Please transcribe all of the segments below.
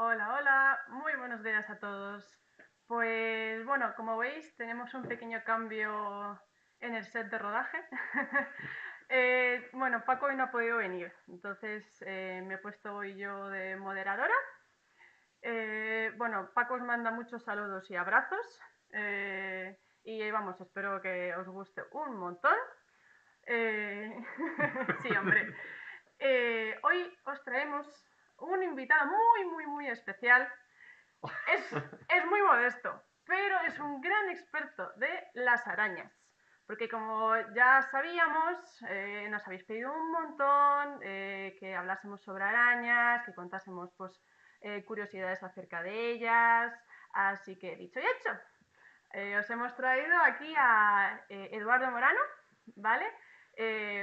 Hola, hola, muy buenos días a todos. Pues bueno, como veis, tenemos un pequeño cambio en el set de rodaje. Bueno, Paco hoy no ha podido venir, entonces me he puesto hoy yo de moderadora. Bueno, Paco os manda muchos saludos y abrazos. Y vamos, espero que os guste un montón. Eh, sí, hombre. Hoy os traemos un invitado muy, muy, muy especial. Es muy modesto, pero es un gran experto de las arañas. Porque como ya sabíamos, nos habéis pedido un montón que hablásemos sobre arañas, que contásemos pues, curiosidades acerca de ellas. Así que dicho y hecho, os hemos traído aquí a Eduardo Morano, ¿vale?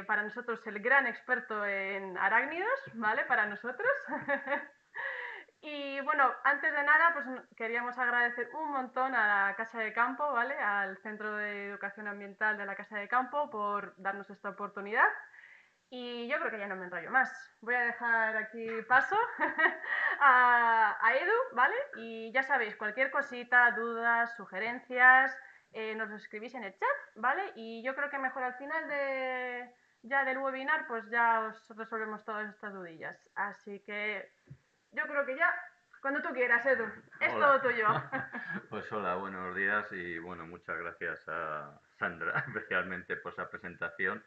Para nosotros el gran experto en arácnidos, ¿vale? Para nosotros. Y bueno, antes de nada, pues queríamos agradecer un montón a la Casa de Campo, ¿vale? Al Centro de Educación Ambiental de la Casa de Campo por darnos esta oportunidad. Y yo creo que ya no me enrollo más. Voy a dejar aquí paso a Edu, ¿vale? Y ya sabéis, cualquier cosita, dudas, sugerencias, nos lo escribís en el chat, ¿vale? Y yo creo que mejor al final ya del webinar, pues ya os resolvemos todas estas dudillas. Así que yo creo que ya, cuando tú quieras, Edu, es Hola. todo tuyo. Pues hola, buenos días y bueno, muchas gracias a Sandra especialmente por esa presentación,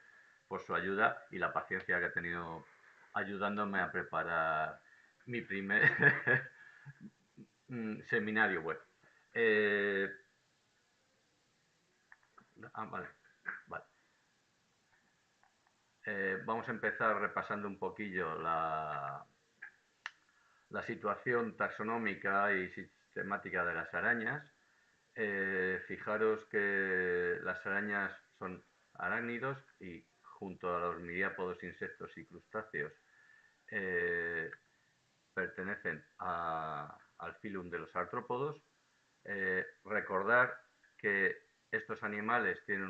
por su ayuda y la paciencia que ha tenido ayudándome a preparar mi primer seminario web. Eh, vale, vale. Vamos a empezar repasando un poquillo la situación taxonómica y sistemática de las arañas. Fijaros que las arañas son arácnidos y junto a los miriápodos, insectos y crustáceos eh, pertenecen al filum de los artrópodos. Recordar que estos animales tienen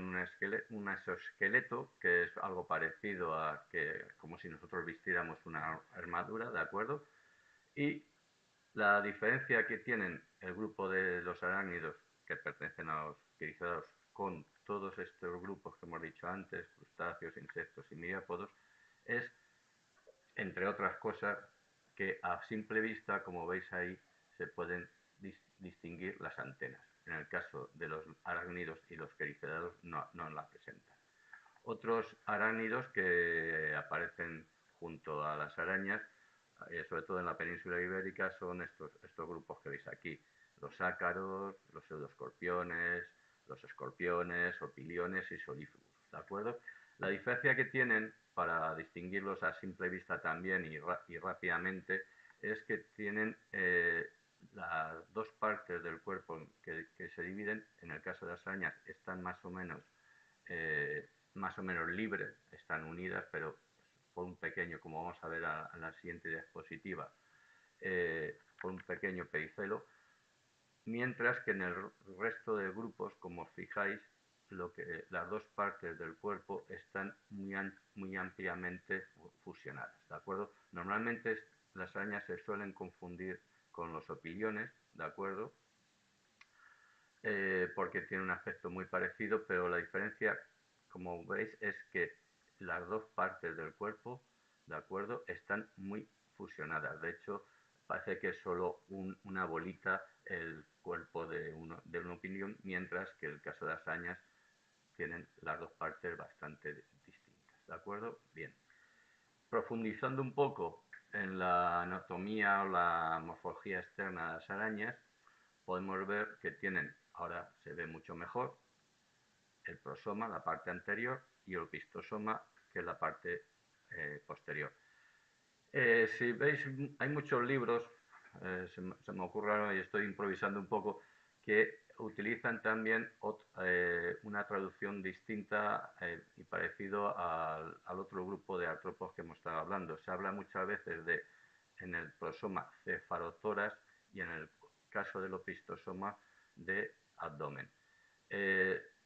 un exoesqueleto que es algo parecido a que como si nosotros vistiéramos una armadura, ¿de acuerdo? Y la diferencia que tienen el grupo de los arácnidos que pertenecen a los quirizáceos con todos estos grupos que hemos dicho antes, crustáceos, insectos y miriápodos, es, entre otras cosas, que a simple vista, como veis ahí, se pueden distinguir las antenas. En el caso de los arácnidos y los quericédados no la presentan. Otros arácnidos que aparecen junto a las arañas, sobre todo en la península ibérica, son estos grupos que veis aquí. Los ácaros, los pseudoscorpiones, los escorpiones, opiliones y solífugus. ¿De acuerdo? La diferencia que tienen, para distinguirlos a simple vista también y rápidamente, es que tienen las dos partes del cuerpo que se dividen, en el caso de las arañas, están más o menos libres, están unidas, pero por un pequeño, como vamos a ver a la siguiente diapositiva, por un pequeño pericelo, mientras que en el resto de grupos, como os fijáis, las dos partes del cuerpo están muy ampliamente fusionadas, ¿de acuerdo? Normalmente las arañas se suelen confundir con los opiliones, ¿de acuerdo? Porque tiene un aspecto muy parecido, pero la diferencia, como veis, es que las dos partes del cuerpo, ¿de acuerdo?, están muy fusionadas. De hecho, parece que es solo una bolita el cuerpo de un opinión, mientras que el caso de las arañas tienen las dos partes bastante distintas. ¿De acuerdo? Bien. Profundizando un poco en la anatomía o la morfología externa de las arañas, podemos ver que tienen, ahora se ve mucho mejor, el prosoma, la parte anterior, y el opistosoma, que es la parte posterior. Si veis, hay muchos libros, se me ocurre ahora y estoy improvisando un poco, que utilizan también una traducción distinta y parecido al otro grupo de artrópodos que hemos estado hablando. Se habla muchas veces en el prosoma cefalotórax y en el caso del opistosoma de abdomen.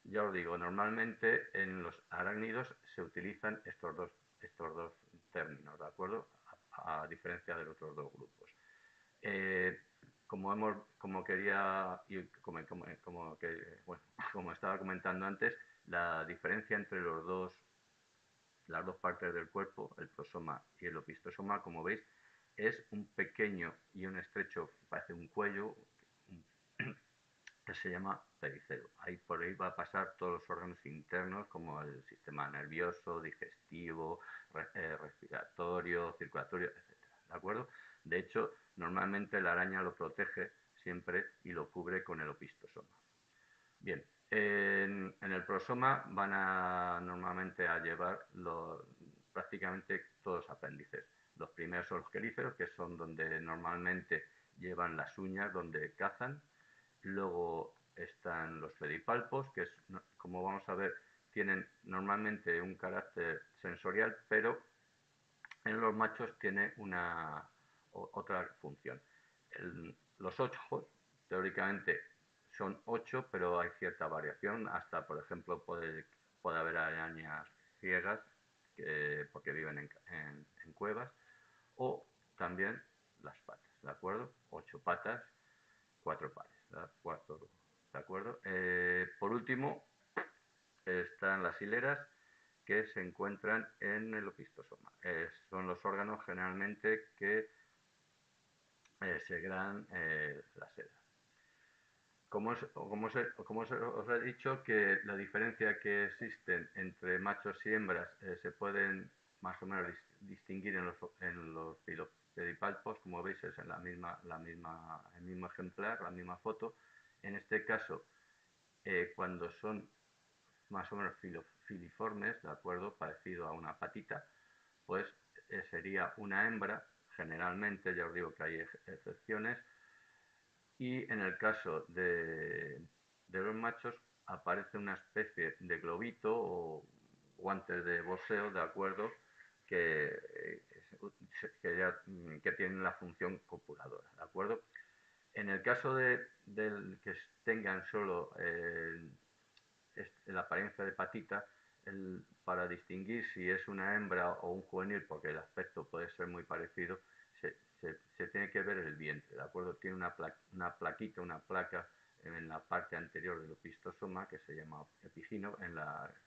Ya os digo, normalmente en los arácnidos se utilizan estos dos términos, ¿de acuerdo? A diferencia de los otros dos grupos. Eh, como quería, y como estaba comentando antes, la diferencia entre las dos partes del cuerpo, el prosoma y el opistosoma, como veis, es un pequeño y un estrecho, parece un cuello, que se llama pericelo. Ahí por ahí va a pasar todos los órganos internos, como el sistema nervioso, digestivo, respiratorio, circulatorio, etcétera. ¿De acuerdo? De hecho, normalmente la araña lo protege siempre y lo cubre con el opistosoma. Bien, en el prosoma van a normalmente a llevar prácticamente todos los apéndices. Los primeros son los quelíceros, que son donde normalmente llevan las uñas, donde cazan. Luego están los pedipalpos, que como vamos a ver, tienen normalmente un carácter sensorial, pero en los machos tiene otra función. Los ojos, teóricamente, son 8, pero hay cierta variación. Hasta, por ejemplo, puede haber arañas ciegas, porque viven en cuevas, o también las patas, ¿de acuerdo? 8 patas, 4 pares, ¿de acuerdo? Por último, están las hileras, que se encuentran en el opistosoma. Son los órganos generalmente que segregan la seda. Os he dicho, que la diferencia que existen entre machos y hembras se pueden más o menos distinguir en los pedipalpos, como veis es en el mismo ejemplar, la misma foto. En este caso, cuando son más o menos filiformes, ¿de acuerdo? Parecido a una patita, pues sería una hembra, generalmente, ya os digo que hay excepciones, y en el caso de los machos aparece una especie de globito o guantes de boxeo, ¿de acuerdo? Que tienen la función copuladora, ¿de acuerdo? En el caso del que tengan solo la apariencia de patita, para distinguir si es una hembra o un juvenil, porque el aspecto puede ser muy parecido, se tiene que ver el vientre, ¿de acuerdo? Tiene una plaquita, una placa en la parte anterior del opistosoma, que se llama epigino,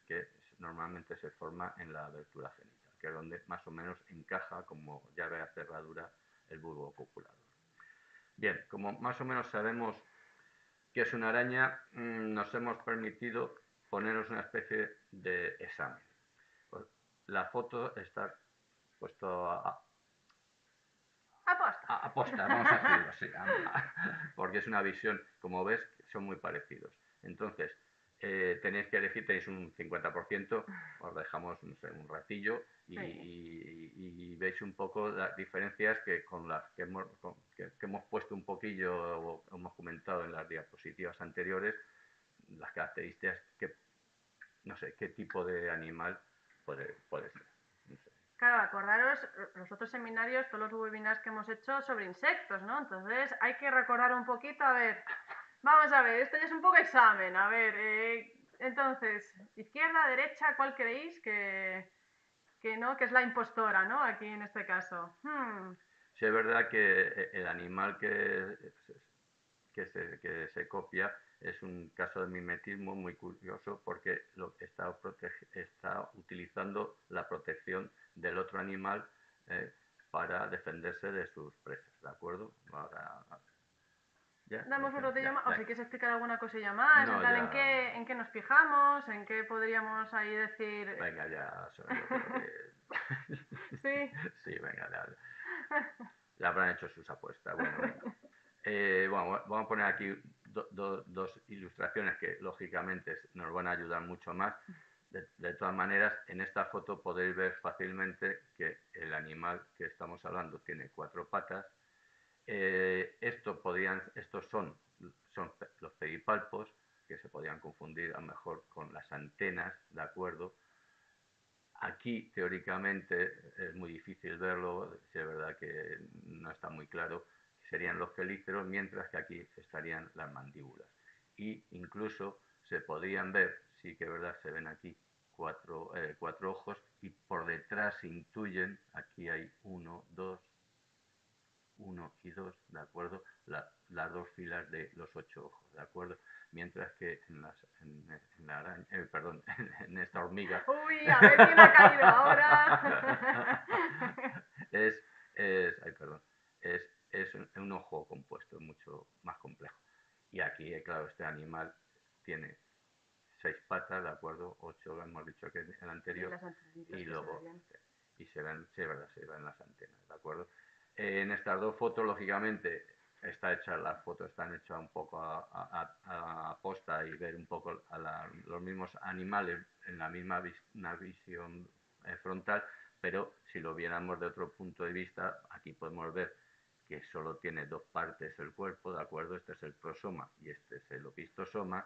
que normalmente se forma en la abertura genital, que es donde más o menos encaja como llave a cerradura el bulbo copulador. Bien, como más o menos sabemos que es una araña, nos hemos permitido poneros una especie de examen. Pues, la foto está puesto a posta, vamos a decirlo así, porque es una visión, como ves, son muy parecidos. Entonces, tenéis que elegir, tenéis un 50%, os dejamos, no sé, un ratillo y veis un poco las diferencias con las que hemos puesto un poquillo, o hemos comentado en las diapositivas anteriores, las características que, no sé, qué tipo de animal puede ser. No sé. Claro, acordaros los otros seminarios, todos los webinars que hemos hecho sobre insectos, ¿no? Entonces hay que recordar un poquito, a ver, vamos a ver, esto ya es un poco examen, a ver, entonces, izquierda, derecha, ¿cuál creéis que no, que es la impostora, ¿no? Aquí en este caso. Sí, es verdad que el animal que se copia es un caso de mimetismo muy curioso, porque está utilizando la protección del otro animal para defenderse de sus presas, ¿de acuerdo? Ahora, Damos un ratillo más, o si quieres explicar alguna cosilla más, no, en plan, ¿en qué nos fijamos? ¿En qué podríamos ahí decir? Venga, ya sabes lo que... Sí. Sí, venga, ya habrán hecho sus apuestas. Bueno, venga. Bueno, vamos a poner aquí dos ilustraciones que lógicamente nos van a ayudar mucho más. De todas maneras, en esta foto podéis ver fácilmente que el animal que estamos hablando tiene 4 patas. Estos son los pedipalpos, que se podrían confundir a lo mejor con las antenas, ¿de acuerdo? Aquí, teóricamente, es muy difícil verlo, si es verdad que no está muy claro, serían los quelíceros, mientras que aquí estarían las mandíbulas. Y incluso se podrían ver, sí que es verdad, se ven aquí cuatro ojos, y por detrás se intuyen, aquí hay 1, 2, 1 y 2, ¿de acuerdo? Las dos filas de los 8 ojos, ¿de acuerdo? Mientras que en la araña, perdón, en esta hormiga... Uy, a ver quién ha caído ahora. es, ay, perdón, es un ojo compuesto, mucho más complejo. Y aquí, claro, este animal tiene 6 patas, ¿de acuerdo? 8, hemos dicho que el Sí, anterior, las antenitas y que se ve luego, bien. y se ven, sí, es verdad, se ven las antenas, ¿de acuerdo? En estas dos fotos, lógicamente, las fotos están hechas un poco a posta y ver un poco los mismos animales en la misma una visión frontal, pero si lo viéramos de otro punto de vista, aquí podemos ver que solo tiene dos partes el cuerpo, ¿de acuerdo? Este es el prosoma y este es el opistosoma,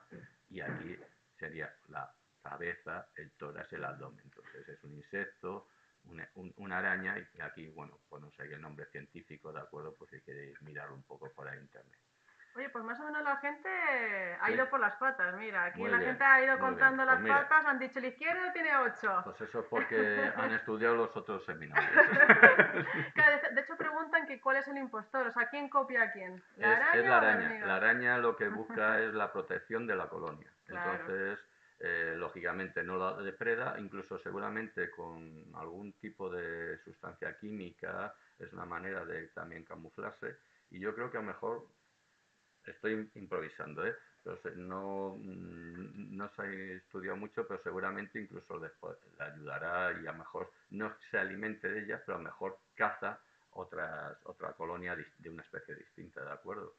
y aquí sería la cabeza, el tórax, el abdomen. Entonces es un insecto, una araña, y aquí, bueno, pues no sé el nombre científico, ¿de acuerdo? Pues si queréis mirarlo un poco por ahí en internet. Oye, pues más o menos la gente ha ¿Sí? ido por las patas. Mira, aquí Muy la bien, gente ha ido muy bien. contando Pues las mira, patas, han dicho el izquierdo tiene 8. pues eso es porque han estudiado los otros seminarios. Claro, de hecho preguntan que cuál es el impostor, o sea, ¿quién copia a quién? ¿La Es la araña o la araña. La hormiga? araña lo que busca es la protección de la colonia. Claro. Entonces, lógicamente no la depreda, incluso seguramente con algún tipo de sustancia química, es una manera de también camuflarse. Y yo creo que a lo mejor estoy improvisando, ¿eh? Entonces, no se ha estudiado mucho, pero seguramente incluso le ayudará y a lo mejor no se alimente de ellas, pero a lo mejor caza otra colonia de una especie distinta, ¿de acuerdo?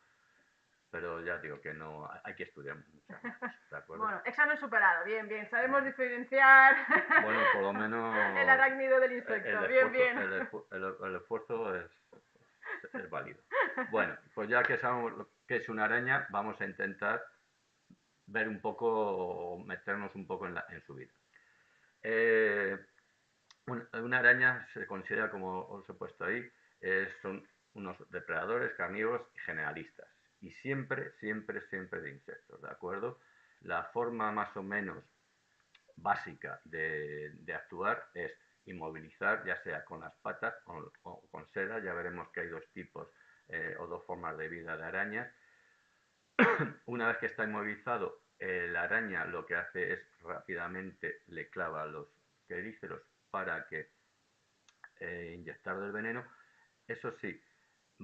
Pero ya digo que no, hay que estudiar muchas más cosas, ¿de acuerdo? Bueno, examen superado, bien, bien. Sabemos Bueno, diferenciar bueno, por lo el menos arácnido del insecto. Bien, bien. el esfuerzo es válido. Bueno, pues ya que sabemos lo que es una araña, vamos a intentar ver un poco, meternos un poco en su vida. Eh, una araña se considera, como os he puesto ahí, son unos depredadores carnívoros y generalistas. Y siempre, siempre, siempre de insectos, ¿de acuerdo? La forma más o menos básica de actuar es inmovilizar, ya sea con las patas o con seda. Ya veremos que hay dos tipos o dos formas de vida de arañas. Una vez que está inmovilizado, la araña lo que hace es rápidamente le clava los quelíceros para que inyectar del veneno. Eso sí,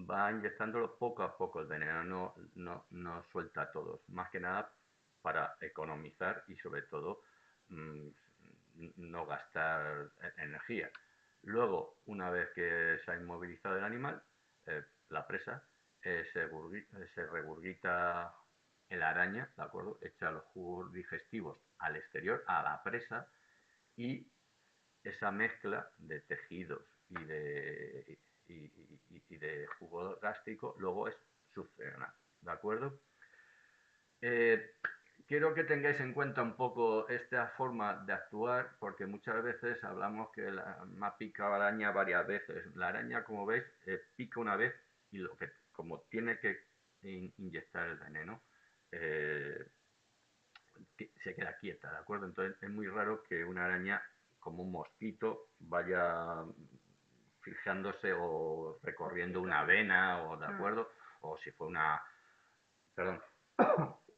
va inyectándolo poco a poco el veneno, no suelta todos, más que nada para economizar y sobre todo mmm, no gastar energía. Luego, una vez que se ha inmovilizado el animal, la presa, se regurgita la araña, ¿de acuerdo? Echa los jugos digestivos al exterior, a la presa, y esa mezcla de tejidos y de jugo gástrico luego es succionado, ¿de acuerdo? Eh, quiero que tengáis en cuenta un poco esta forma de actuar, porque muchas veces hablamos que me ha picado araña varias veces. La araña, como veis, pica una vez y como tiene que inyectar el veneno, eh, se queda quieta, ¿de acuerdo? Entonces es muy raro que una araña, como un mosquito, vaya fijándose o recorriendo una vena, o de acuerdo, o si fue perdón,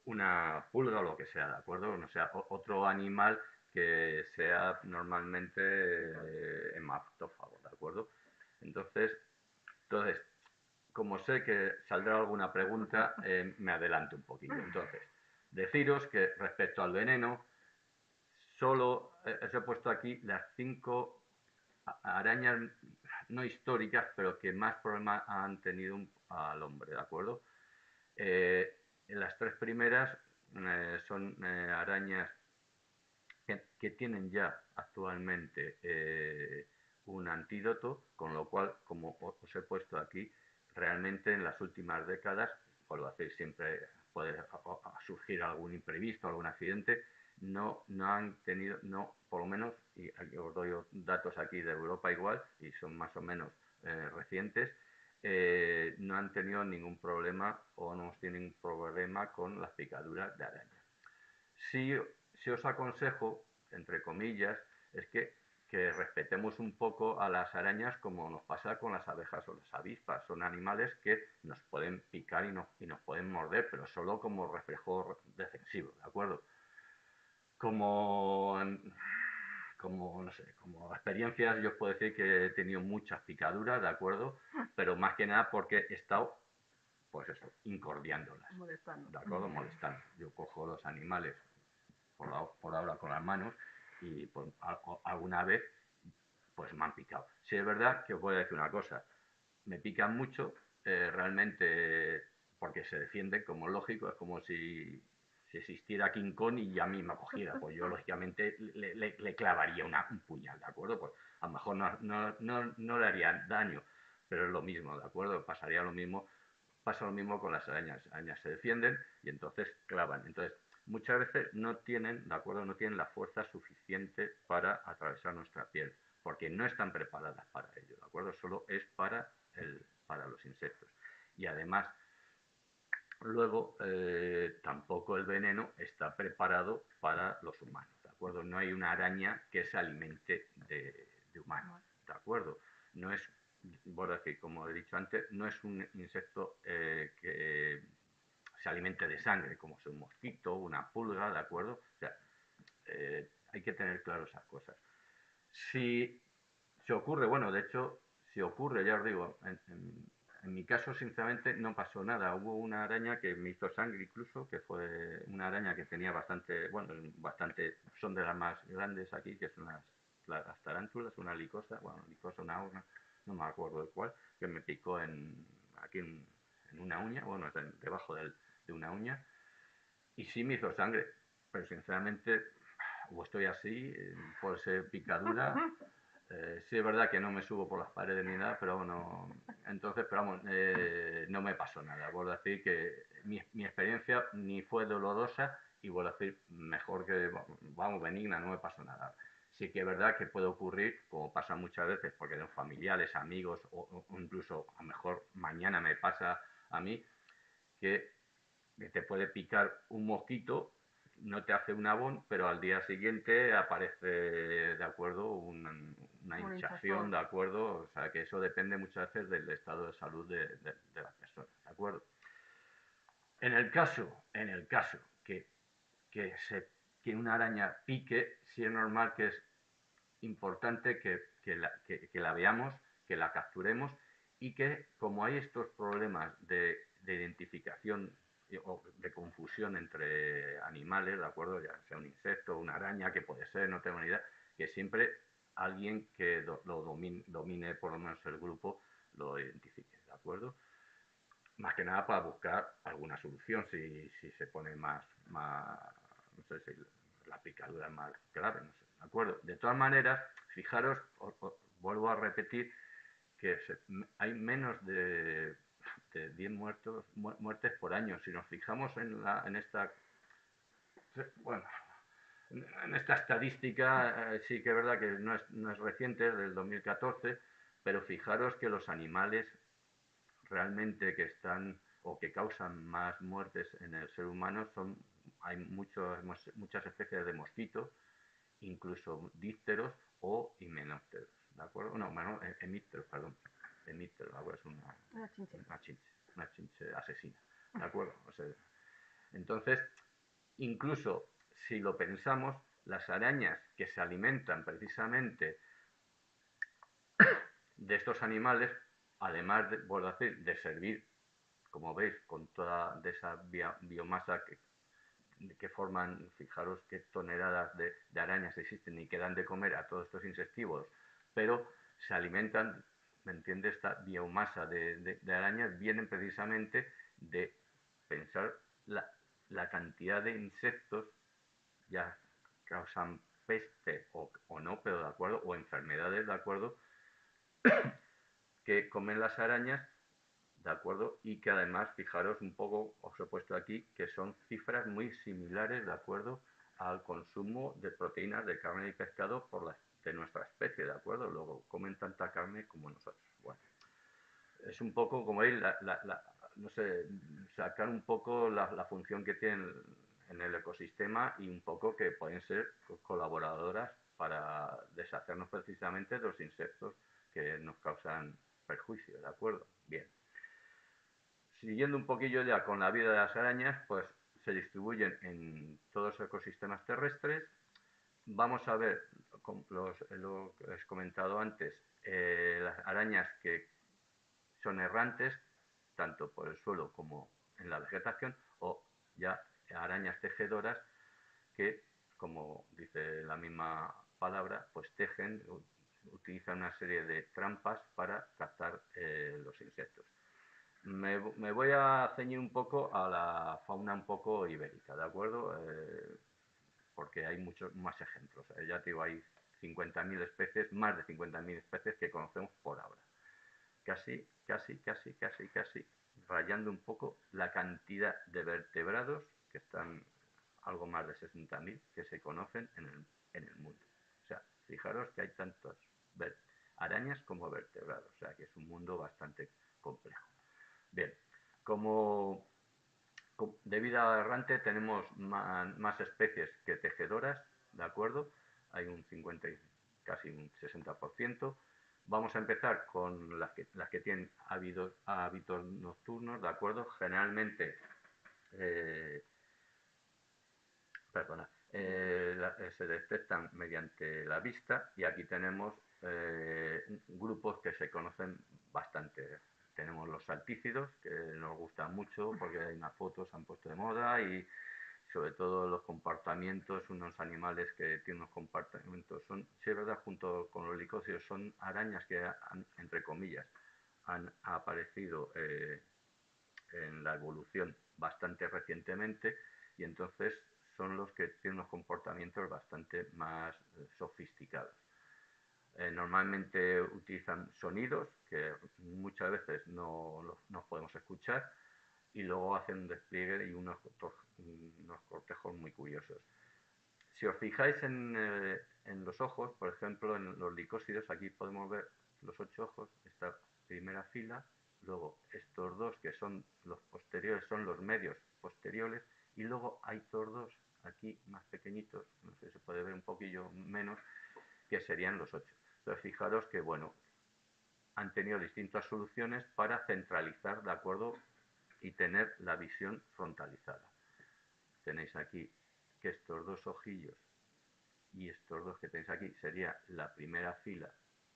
una pulga o lo que sea, ¿de acuerdo? No sea otro animal que sea normalmente hematófago, ¿de acuerdo? Entonces, como sé que saldrá alguna pregunta, me adelanto un poquillo. Entonces, deciros que respecto al veneno, solo os he puesto aquí las 5 arañas no históricas, pero que más problemas han tenido al hombre, ¿de acuerdo? Las 3 primeras son arañas que tienen ya actualmente un antídoto, con lo cual, como os he puesto aquí, realmente en las últimas décadas, por lo hacéis siempre, puede surgir algún imprevisto, algún accidente, no han tenido, no, por lo menos, y aquí os doy datos aquí de Europa igual, y son más o menos recientes, no han tenido ningún problema o no tienen problema con las picaduras de araña. Si os aconsejo, entre comillas, es que que respetemos un poco a las arañas como nos pasa con las abejas o las avispas. Son animales que nos pueden picar y nos pueden morder, pero solo como reflejo defensivo, ¿de acuerdo? Como, no sé, como experiencias, yo os puedo decir que he tenido muchas picaduras, ¿de acuerdo? Pero más que nada porque he estado, pues eso, incordiándolas, Molestando. ¿de acuerdo? Molestando. Yo cojo los animales por ahora con las manos y pues, alguna vez pues me han picado. Sí es verdad que os voy a decir una cosa, me pican mucho, realmente porque se defienden, como lógico, es como si existiera King Kong y a mí me cogiera, pues yo lógicamente le clavaría un puñal, ¿de acuerdo? Pues a lo mejor no le haría daño, pero es lo mismo, ¿de acuerdo? Pasaría lo mismo, pasa lo mismo con las arañas. Las arañas se defienden y entonces clavan. Entonces, muchas veces no tienen, ¿de acuerdo? No tienen la fuerza suficiente para atravesar nuestra piel, porque no están preparadas para ello, ¿de acuerdo? Solo es para los insectos. Y además, luego, tampoco el veneno está preparado para los humanos, ¿de acuerdo? No hay una araña que se alimente de humanos, ¿de acuerdo? No es, bueno, decir, como he dicho antes, no es un insecto que se alimente de sangre, como es un mosquito, una pulga, ¿de acuerdo? O sea, hay que tener claro esas cosas. Si se ocurre, bueno, de hecho, si ocurre, ya os digo, en mi caso, sinceramente, no pasó nada. Hubo una araña que me hizo sangre incluso, que fue una araña que tenía bastante, bueno, bastante, son de las más grandes aquí, que son las tarántulas, una licosa, bueno, licosa, una horna, no me acuerdo de cuál, que me picó aquí en una uña, bueno, debajo de una uña, y sí me hizo sangre, pero sinceramente, o estoy así, por ser picadura, sí es verdad que no me subo por las paredes ni nada, pero bueno, entonces, pero vamos, no me pasó nada. Vuelvo a decir que mi experiencia ni fue dolorosa y vuelvo a decir, mejor que, vamos, benigna, no me pasó nada. Sí que es verdad que puede ocurrir, como pasa muchas veces, porque de familiares, amigos o incluso a lo mejor mañana me pasa a mí, que te puede picar un mosquito, no te hace un abón, pero al día siguiente aparece, de acuerdo, una hinchazón, hinchazón. de acuerdo, o sea que eso depende muchas veces del estado de salud de las personas, de acuerdo. En el caso que, se, que una araña pique, sí es normal que es importante que la veamos, que la capturemos y que como hay estos problemas de identificación o de confusión entre animales, ¿de acuerdo? Ya sea un insecto, una araña, que puede ser, no tengo ni idea, que siempre alguien que lo domine, por lo menos el grupo, lo identifique, ¿de acuerdo? Más que nada para buscar alguna solución si se pone no sé si la picadura es más grave, no sé, ¿de acuerdo? De todas maneras, fijaros, os vuelvo a repetir que hay menos de 10 muertes por año. Si nos fijamos en esta, bueno, en esta estadística, sí que es verdad que no es reciente, es del 2014, pero fijaros que los animales realmente que están o que causan más muertes en el ser humano hay muchas especies de mosquitos, incluso dípteros o himenópteros, ¿de acuerdo? No, bueno, hemípteros, perdón. Hemípteros, algo es Una chinche. una chinche asesina, ¿de acuerdo? O sea, entonces, incluso si lo pensamos, las arañas que se alimentan precisamente de estos animales, además de, vuelvo a decir, de servir, como veis, con toda de esa biomasa que forman, fijaros qué toneladas de arañas existen y que dan de comer a todos estos insectívoros, pero se alimentan, ¿me entiendes? Esta biomasa de arañas vienen precisamente de pensar la cantidad de insectos, ya causan peste o no, pero de acuerdo, o enfermedades, de acuerdo, que comen las arañas, ¿de acuerdo? Y que además, fijaros un poco, os he puesto aquí, que son cifras muy similares, ¿de acuerdo?, al consumo de proteínas de carne y pescado de nuestra especie, ¿de acuerdo? Luego, comen tanta carne como nosotros. Bueno, es un poco, como veis, no sé, sacar un poco la función que tienen en el ecosistema y un poco que pueden ser colaboradoras para deshacernos precisamente de los insectos que nos causan perjuicio, ¿de acuerdo? Bien. Siguiendo un poquillo ya con la vida de las arañas, pues se distribuyen en todos los ecosistemas terrestres. Vamos a ver lo que os he comentado antes, las arañas que son errantes, tanto por el suelo como en la vegetación, o ya arañas tejedoras que, como dice la misma palabra, pues tejen, utilizan una serie de trampas para captar los insectos. Me voy a ceñir un poco a la fauna un poco ibérica, ¿de acuerdo? Porque hay muchos más ejemplos. Ya te digo, hay 50.000 especies, más de 50.000 especies que conocemos por ahora. Casi, rayando un poco la cantidad de vertebrados, que están algo más de 60.000, que se conocen en el mundo. O sea, fijaros que hay tantas arañas como vertebrados, o sea, que es un mundo bastante complejo. Bien, de vida errante tenemos más especies que tejedoras, ¿de acuerdo? Hay un 50 y casi un 60%. Vamos a empezar con las que tienen hábitos nocturnos, ¿de acuerdo? Generalmente, se detectan mediante la vista y aquí tenemos grupos que se conocen bastante. Tenemos los saltícidos, que nos gustan mucho porque hay unas fotos se han puesto de moda y sobre todo los comportamientos, unos animales que tienen unos comportamientos, sí es verdad, junto con los licócidos, son arañas que entre comillas, han aparecido en la evolución bastante recientemente y entonces son los que tienen unos comportamientos bastante más sofisticados. Normalmente utilizan sonidos que muchas veces no podemos escuchar y luego hacen un despliegue y unos cortejos muy curiosos. Si os fijáis en los ojos, por ejemplo, en los licósidos, aquí podemos ver los 8 ojos, esta primera fila, luego estos dos que son los posteriores, son los medios posteriores, y luego hay estos dos aquí más pequeñitos, no sé si se puede ver un poquillo menos, que serían los 8. Entonces fijaros que, bueno, han tenido distintas soluciones para centralizar, ¿de acuerdo? Y tener la visión frontalizada. Tenéis aquí que estos dos ojillos y estos dos que tenéis aquí sería la primera fila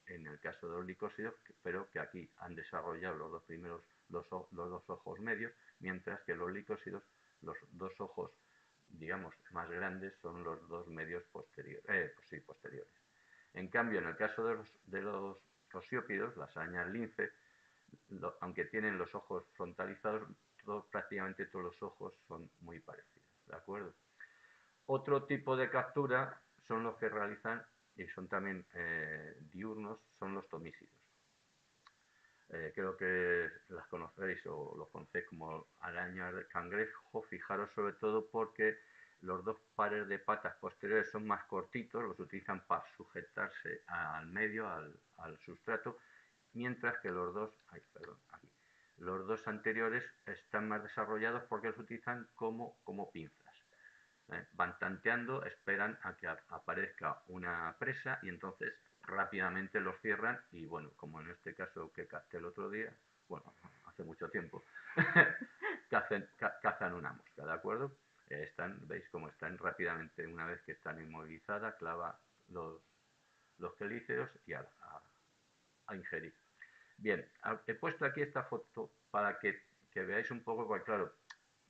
en el caso de los licósidos, pero que aquí han desarrollado los dos primeros, los dos ojos medios, mientras que los licósidos, los dos ojos, digamos, más grandes son los dos medios posteriores. En cambio, en el caso de los osiópidos, las arañas lince, aunque tienen los ojos frontalizados, prácticamente todos los ojos son muy parecidos, ¿de acuerdo? Otro tipo de captura son los que realizan, y son también diurnos, son los tomísidos. Creo que las conocéis o los conocéis como arañas de cangrejo, fijaros sobre todo porque los dos pares de patas posteriores son más cortitos, los utilizan para sujetarse al medio, al sustrato, mientras que los dos anteriores están más desarrollados porque los utilizan como pinzas. Van tanteando, esperan a que aparezca una presa y entonces rápidamente los cierran y bueno, como en este caso que capté el otro día, bueno, hace mucho tiempo, cazan una mosca, ¿de acuerdo? Veis cómo están rápidamente, una vez que están inmovilizadas, clava los quelíceos y a ingerir. Bien, he puesto aquí esta foto para que veáis un poco, porque claro,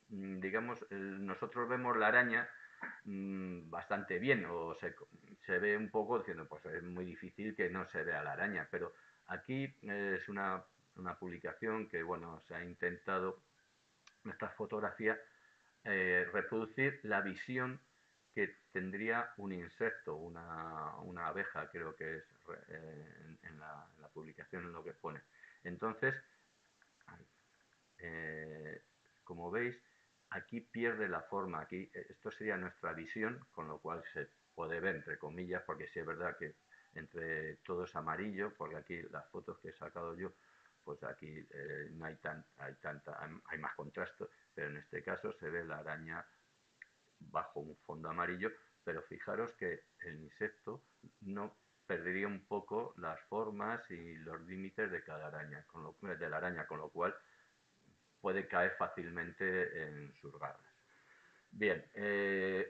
digamos, nosotros vemos la araña bastante bien, o se ve un poco diciendo, pues es muy difícil que no se vea la araña, pero aquí es una publicación que, bueno, se ha intentado, esta fotografía, reproducir la visión que tendría un insecto, una abeja, creo que es en la publicación en lo que pone. Entonces, como veis, aquí pierde la forma, aquí esto sería nuestra visión, con lo cual se puede ver entre comillas, porque sí es verdad que entre todo es amarillo, porque aquí las fotos que he sacado yo, pues aquí no hay más contraste, pero en este caso se ve la araña bajo un fondo amarillo, pero fijaros que el insecto no perdería un poco las formas y los límites de cada araña, de la araña, con lo cual puede caer fácilmente en sus garras. Bien,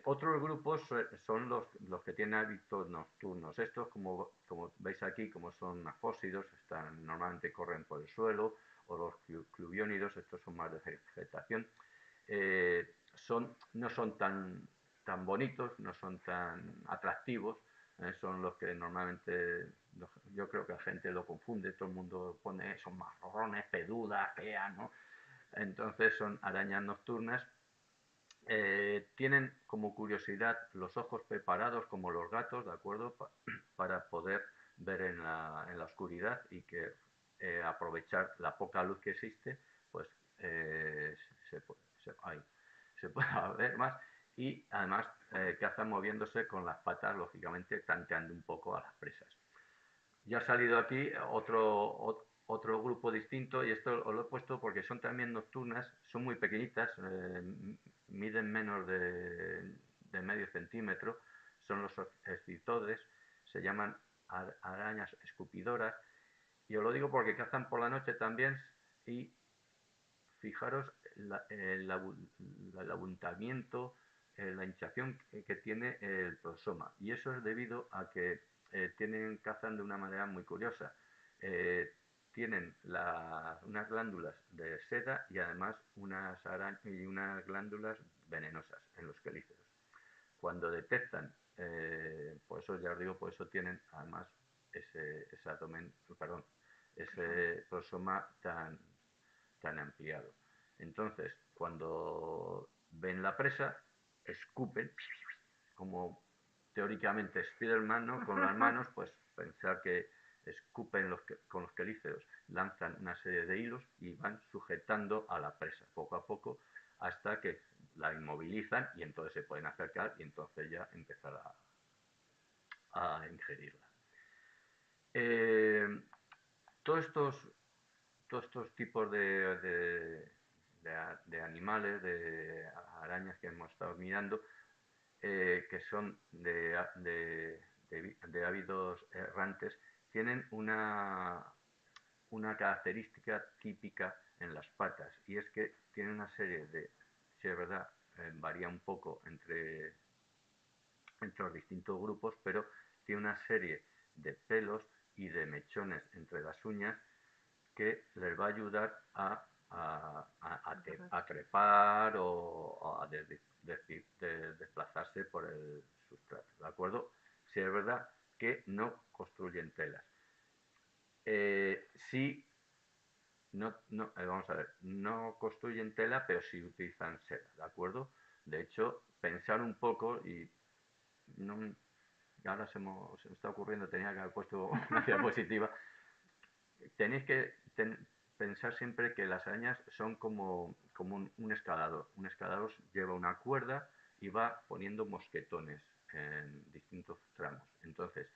otros grupos son los que tienen hábitos nocturnos. Estos, como veis aquí, como son afósidos, normalmente corren por el suelo, o los cluviónidos, estos son más de vegetación. No son tan bonitos, no son tan atractivos, son los que normalmente, yo creo que la gente lo confunde, todo el mundo pone, son marrones, peludas, feas, ¿no? Entonces son arañas nocturnas. Tienen como curiosidad los ojos preparados como los gatos, ¿de acuerdo? Para poder ver en la oscuridad y que aprovechar la poca luz que existe, pues se pueda ver más, y además cazan moviéndose con las patas, lógicamente tanteando un poco a las presas. Ya ha salido aquí otro grupo distinto, y esto os lo he puesto porque son también nocturnas, son muy pequeñitas, miden menos de medio centímetro, son los excitodes, se llaman arañas escupidoras, y os lo digo porque cazan por la noche también, y fijaros el abultamiento, la hinchazón que tiene el prosoma, y eso es debido a que cazan de una manera muy curiosa. Tienen unas glándulas de seda y además unas glándulas venenosas en los quelíceros. Cuando detectan, por eso ya os digo, por eso tienen además ese prosoma tan ampliado. Entonces, cuando ven la presa, escupen, como teóricamente Spiderman, ¿no? Con las manos, pues pensar que escupen con los quelíceros, lanzan una serie de hilos y van sujetando a la presa poco a poco hasta que la inmovilizan, y entonces se pueden acercar y entonces ya empezar a ingerirla. Todos estos tipos de animales, de arañas que hemos estado mirando, que son de hábitos errantes, tienen una característica típica en las patas, y es que tienen una serie si es verdad, varía un poco entre los distintos grupos, pero tiene una serie de pelos y de mechones entre las uñas que les va a ayudar a trepar o a desplazarse por el sustrato, ¿de acuerdo? Si es verdad que no construyen telas. Sí, vamos a ver, no construyen tela, pero sí utilizan seda, ¿de acuerdo? De hecho, pensar un poco, y no, ahora se me está ocurriendo, tenía que haber puesto una diapositiva. Tenéis que pensar siempre que las arañas son como un escalador. Un escalador lleva una cuerda y va poniendo mosquetones en distintos tramos. Entonces,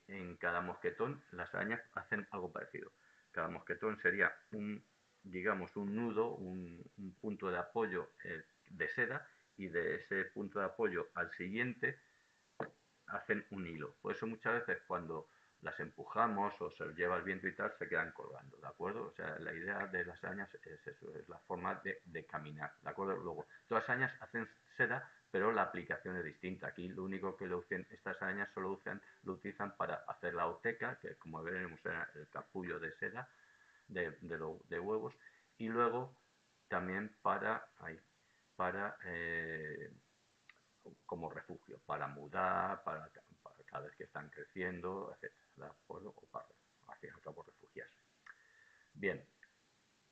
en cada mosquetón, las arañas hacen algo parecido. Cada mosquetón sería digamos, un nudo, un punto de apoyo de seda, y de ese punto de apoyo al siguiente hacen un hilo. Por eso muchas veces cuando las empujamos o se lleva el viento y tal, se quedan colgando, ¿de acuerdo? O sea, la idea de las arañas es eso, es la forma de caminar, ¿de acuerdo? Luego, todas las arañas hacen seda, pero la aplicación es distinta. Aquí lo único que estas arañas solo lo utilizan para hacer la oteca, que como veremos era el capullo de seda de huevos, y luego también para como refugio, para mudar, para cada vez que están creciendo, etc. ¿De acuerdo? O para, al fin y al cabo, refugiarse. Bien,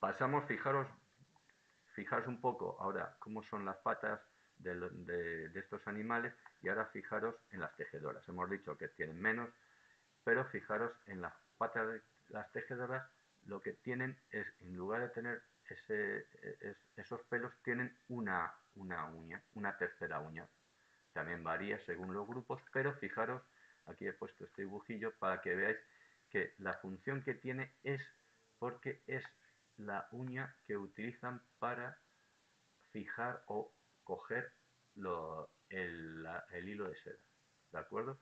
pasamos, fijaros un poco ahora cómo son las patas de estos animales, y ahora fijaros en las tejedoras. Hemos dicho que tienen menos, pero fijaros en las patas de las tejedoras, lo que tienen es, en lugar de tener esos pelos, tienen una uña, una tercera uña. También varía según los grupos, pero fijaros, aquí he puesto este dibujillo para que veáis que la función que tiene es porque es la uña que utilizan para fijar o coger el hilo de seda, ¿de acuerdo?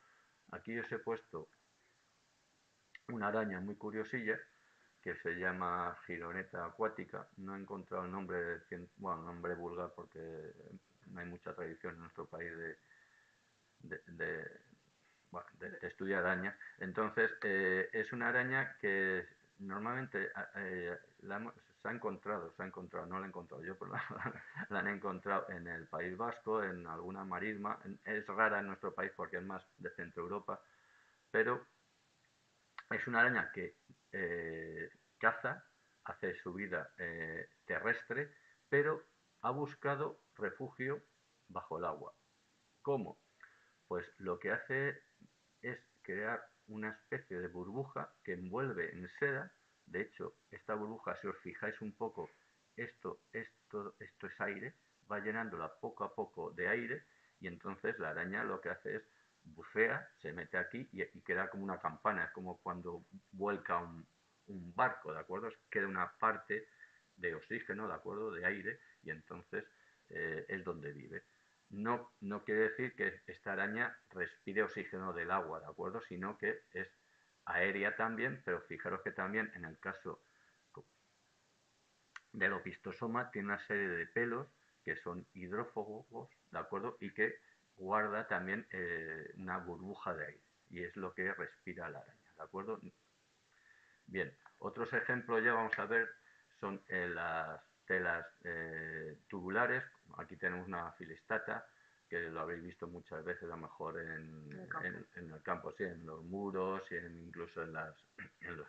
Aquí os he puesto una araña muy curiosilla que se llama gironeta acuática. No he encontrado el nombre, bueno, nombre vulgar porque no hay mucha tradición en nuestro país de, de, bueno, de estudiar arañas. Entonces, es una araña que normalmente se ha encontrado, no la he encontrado yo, pero la han encontrado en el País Vasco, en alguna marisma. Es rara en nuestro país porque es más de Centro Europa, pero es una araña que caza, hace su vida terrestre, pero ha buscado refugio bajo el agua. ¿Cómo? Pues lo que hace es crear una especie de burbuja que envuelve en seda. De hecho, esta burbuja, si os fijáis un poco, esto es aire, va llenándola poco a poco de aire y entonces la araña lo que hace es bucea, se mete aquí y queda como una campana. Es como cuando vuelca un barco, ¿de acuerdo? Queda una parte de oxígeno, ¿de acuerdo? De aire y entonces es donde vive. No quiere decir que esta araña respire oxígeno del agua, ¿de acuerdo? Sino que es aérea también, pero fijaros que también en el caso del opistosoma tiene una serie de pelos que son hidrófobos, ¿de acuerdo? Y que guarda también una burbuja de aire. Y es lo que respira la araña, ¿de acuerdo? Bien, otros ejemplos ya vamos a ver son las telas tubulares. Aquí tenemos una filistata, que lo habréis visto muchas veces, a lo mejor en el campo, sí, en los muros, y incluso en las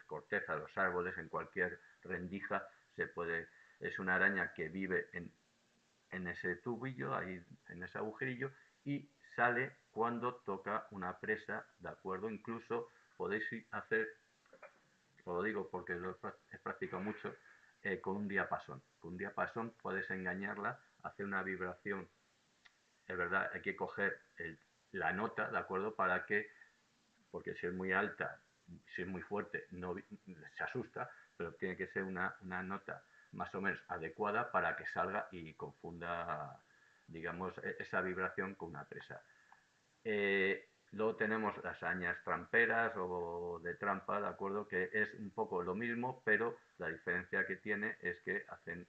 cortezas, los árboles, en cualquier rendija se puede. Es una araña que vive en ese tubillo, ahí en ese agujerillo, y sale cuando toca una presa, ¿de acuerdo? Incluso podéis hacer, os lo digo porque lo he practicado mucho, con un diapasón. Con un diapasón puedes engañarla, hacer una vibración. Es verdad, hay que coger la nota, ¿de acuerdo? Para que, porque si es muy alta, si es muy fuerte, no se asusta, pero tiene que ser una nota más o menos adecuada para que salga y confunda, digamos, esa vibración con una presa. Luego tenemos las arañas tramperas o de trampa, ¿de acuerdo? Que es un poco lo mismo, pero la diferencia que tiene es que hacen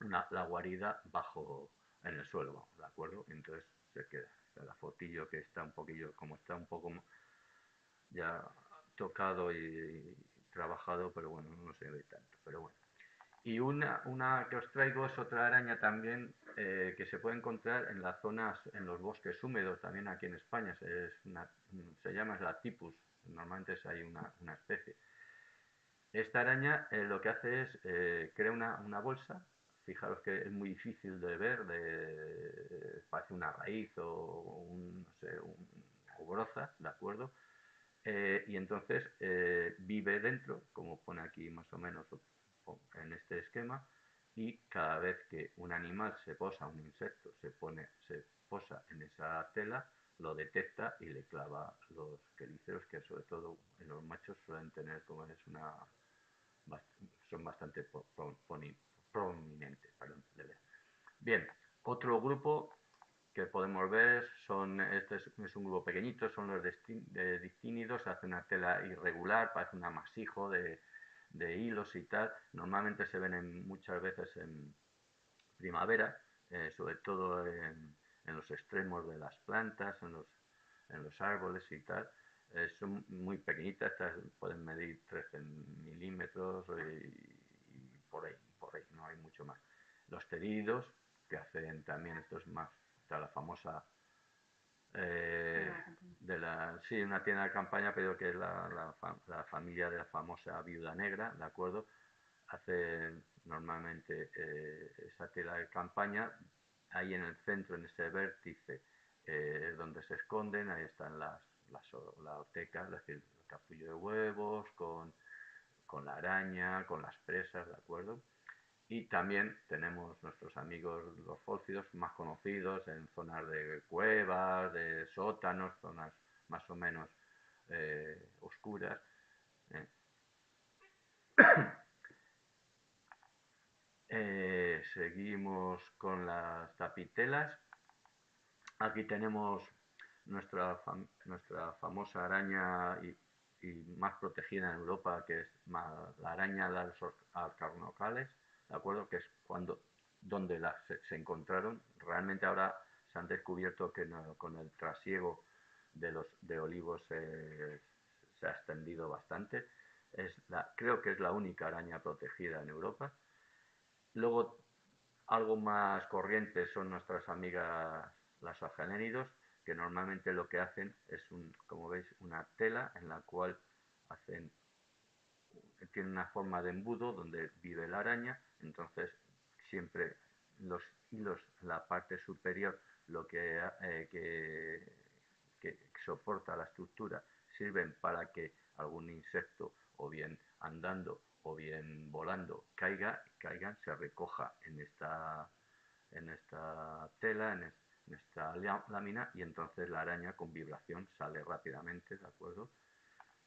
la guarida bajo en el suelo, ¿de acuerdo? Entonces se queda. La fotillo que está un poquillo, como está un poco ya tocado y trabajado, pero bueno, no se ve tanto, pero bueno. Y una que os traigo es otra araña también que se puede encontrar en las zonas, en los bosques húmedos, también aquí en España. Se llama la tipus, normalmente hay una especie. Esta araña lo que hace es, crea una bolsa, fijaros que es muy difícil de ver, parece una raíz o no sé, una broza, ¿de acuerdo? Y entonces vive dentro, como pone aquí más o menos en este esquema, y cada vez que un animal se posa, un insecto se posa en esa tela, lo detecta y le clava los quelíceros, que sobre todo en los machos suelen tener, como es son bastante prominentes. Perdón. Bien, otro grupo que podemos ver este es un grupo pequeñito, son los dictínidos, hace una tela irregular, parece un amasijo de hilos y tal. Normalmente se ven muchas veces en primavera, sobre todo en los extremos de las plantas, en los árboles y tal. Son muy pequeñitas, estas pueden medir 13 milímetros y por ahí, no hay mucho más. Los pteridos, que hacen también, esto es más, está la famosa sí, una tienda de campaña, pero que es la familia de la famosa viuda negra, ¿de acuerdo? Hacen normalmente esa tela de campaña, ahí en el centro, en ese vértice, es donde se esconden, ahí están las ortecas, es decir, el capullo de huevos, con la araña, con las presas, ¿de acuerdo? Y también tenemos nuestros amigos los fólcidos más conocidos en zonas de cuevas, de sótanos, zonas más o menos oscuras. Seguimos con las tapitelas. Aquí tenemos nuestra famosa araña y más protegida en Europa, que es la araña de los alcarnocales, ¿de acuerdo? Que es donde se encontraron. Realmente ahora se han descubierto que con el trasiego de olivos se ha extendido bastante. Creo que es la única araña protegida en Europa. Luego, algo más corriente son nuestras amigas las agelénidos, que normalmente lo que hacen es, como veis, una tela en la cual tiene una forma de embudo donde vive la araña. Entonces siempre los hilos en la parte superior, lo que soporta la estructura, sirven para que algún insecto, o bien andando o bien volando, se recoja en esta tela, en esta lámina, y entonces la araña con vibración sale rápidamente, ¿de acuerdo?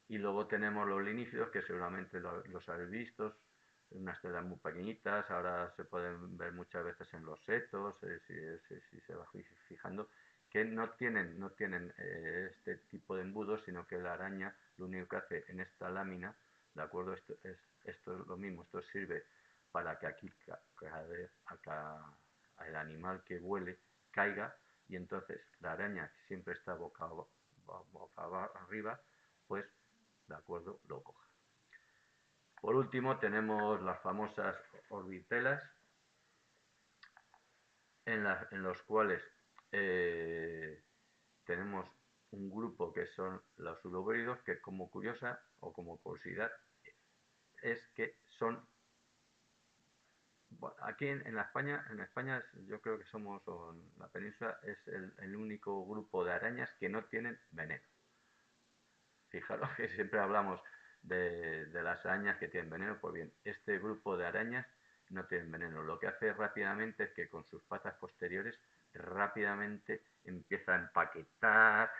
Y luego tenemos los linífidos, que seguramente los habéis visto, unas telas muy pequeñitas, ahora se pueden ver muchas veces en los setos, si se va fijando, que no tienen este tipo de embudos, sino que la araña lo único que hace en esta lámina, ¿de acuerdo? Esto es lo mismo, esto sirve para que aquí el animal que huele caiga, y entonces la araña siempre está boca arriba, pues de acuerdo, lo coja. Por último tenemos las famosas orbitelas, en los cuales tenemos un grupo que son los urobóridos, que como curiosa o como curiosidad es que son, bueno, aquí en España yo creo que somos, o en la península, es el único grupo de arañas que no tienen veneno. Fijaros que siempre hablamos de las arañas que tienen veneno. Pues bien, este grupo de arañas no tienen veneno. Lo que hace rápidamente es que con sus patas posteriores rápidamente empieza a empaquetar,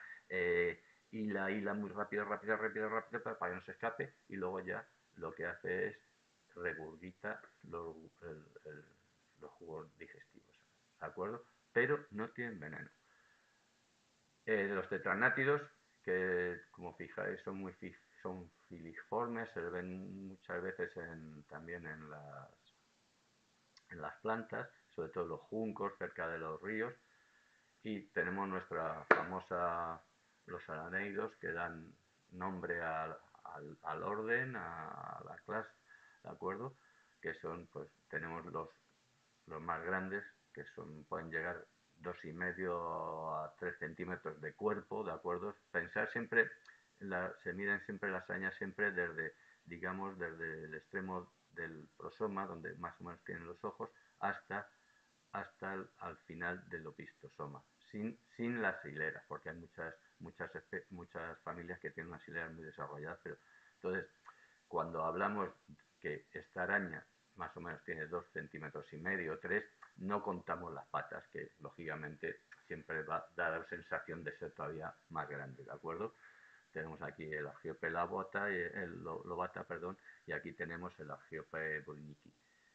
hila muy rápido para que no se escape, y luego ya lo que hace es regurgita los jugos digestivos, ¿de acuerdo? Pero no tienen veneno. De los tetranátidos, que como fijáis son filiformes, se ven muchas veces también en las plantas, sobre todo los juncos cerca de los ríos, y tenemos nuestra famosa, los araneidos, que dan nombre al orden, a la clase, ¿de acuerdo? Que son, pues tenemos los más grandes, que pueden llegar 2,5 a 3 centímetros de cuerpo, ¿de acuerdo? Pensar siempre, se miden siempre las arañas siempre digamos, desde el extremo del prosoma, donde más o menos tienen los ojos, hasta al final del opistosoma, sin las hileras, porque hay muchas familias que tienen unas hileras muy desarrolladas, pero entonces, cuando hablamos que esta araña más o menos tiene 2,5 centímetros, 3, no contamos las patas, que lógicamente siempre va a dar la sensación de ser todavía más grande, ¿de acuerdo? Tenemos aquí el Argiope lobata, perdón, y aquí tenemos el Argiope brunichi,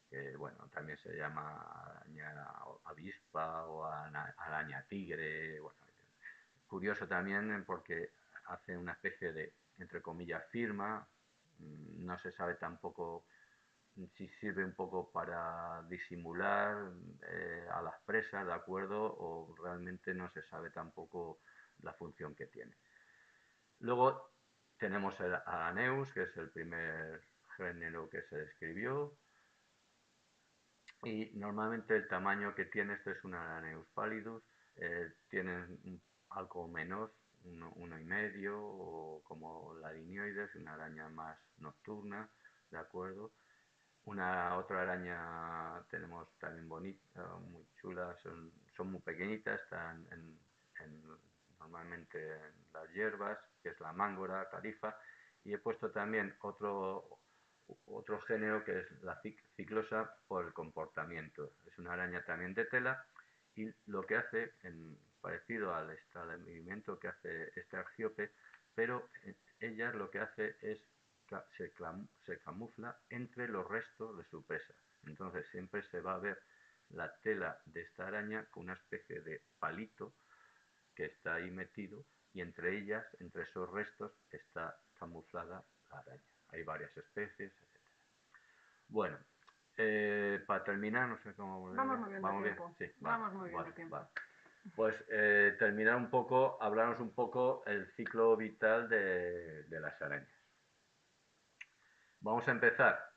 que bueno, también se llama araña avispa o araña tigre. Bueno, curioso también porque hace una especie de, entre comillas, firma. No se sabe tampoco si sirve un poco para disimular a las presas, ¿de acuerdo? O realmente no se sabe tampoco la función que tiene. Luego tenemos el Araneus, que es el primer género que se describió, y normalmente el tamaño que tiene, esto es un Araneus pallidus, tienen algo menor, 1,5, o como la linioides, una araña más nocturna, ¿de acuerdo? Otra araña tenemos también bonita, muy chula, son muy pequeñitas, están normalmente en las hierbas, que es la mángora, califa, y he puesto también otro género, que es la ciclosa, por el comportamiento. Es una araña también de tela, y lo que hace, parecido al establecimiento que hace este argiope, pero ella lo que hace es se camufla entre los restos de su presa. Entonces siempre se va a ver la tela de esta araña con una especie de palito que está ahí metido y entre ellas, entre esos restos, está camuflada la araña. Hay varias especies, etc. Bueno, para terminar, no sé cómo... Vamos muy bien de ¿Vamos bien? tiempo. Sí, vale, Vamos muy bien vale, de tiempo. vale. Pues terminar un poco, hablarnos un poco el ciclo vital de las arañas. Vamos a empezar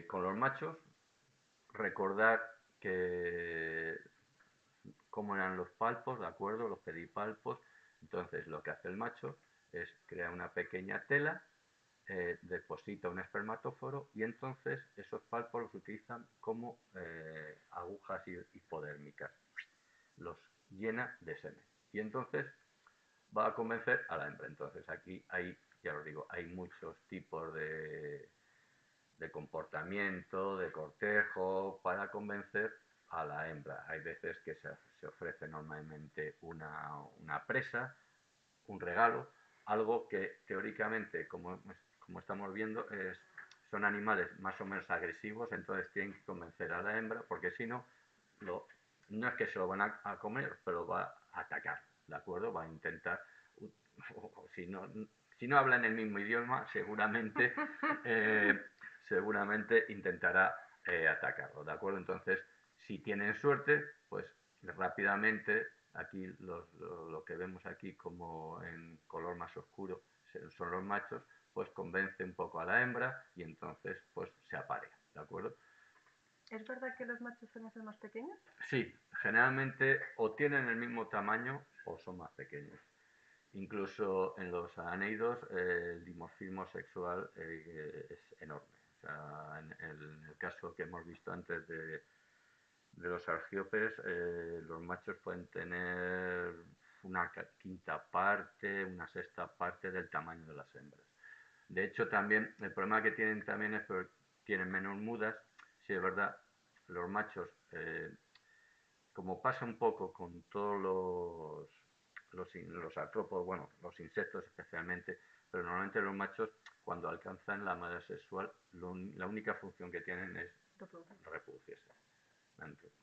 con los machos. Recordar que cómo eran los palpos, ¿de acuerdo? Los pedipalpos. Entonces lo que hace el macho es crear una pequeña tela, deposita un espermatóforo y entonces esos palpos los utilizan como agujas hipodérmicas. Los llena de semen. Y entonces va a convencer a la hembra. Entonces aquí hay, ya os digo, hay muchos tipos de comportamiento, de cortejo, para convencer a la hembra. Hay veces que se ofrece normalmente una presa, un regalo, algo que teóricamente, como estamos viendo, son animales más o menos agresivos, entonces tienen que convencer a la hembra, porque si no, no es que se lo van a comer, pero va a atacar, ¿de acuerdo? Va a intentar, si no hablan el mismo idioma, eh, seguramente intentará atacarlo, ¿de acuerdo? Entonces, si tienen suerte, pues rápidamente, aquí lo que vemos aquí como en color más oscuro son los machos, pues convence un poco a la hembra y entonces pues se aparea, ¿de acuerdo? ¿Es verdad que los machos suelen ser más pequeños? Sí, generalmente o tienen el mismo tamaño o son más pequeños. Incluso en los anéidos el dimorfismo sexual es enorme. O sea, en el caso que hemos visto antes de los argióperes, los machos pueden tener una quinta parte, una sexta parte del tamaño de las hembras. De hecho, también el problema que tienen también es que tienen menos mudas. Si es verdad, los machos, como pasa un poco con todos los artrópodos, bueno, los insectos especialmente, pero normalmente los machos cuando alcanzan la madurez sexual, la única función que tienen es reproducirse.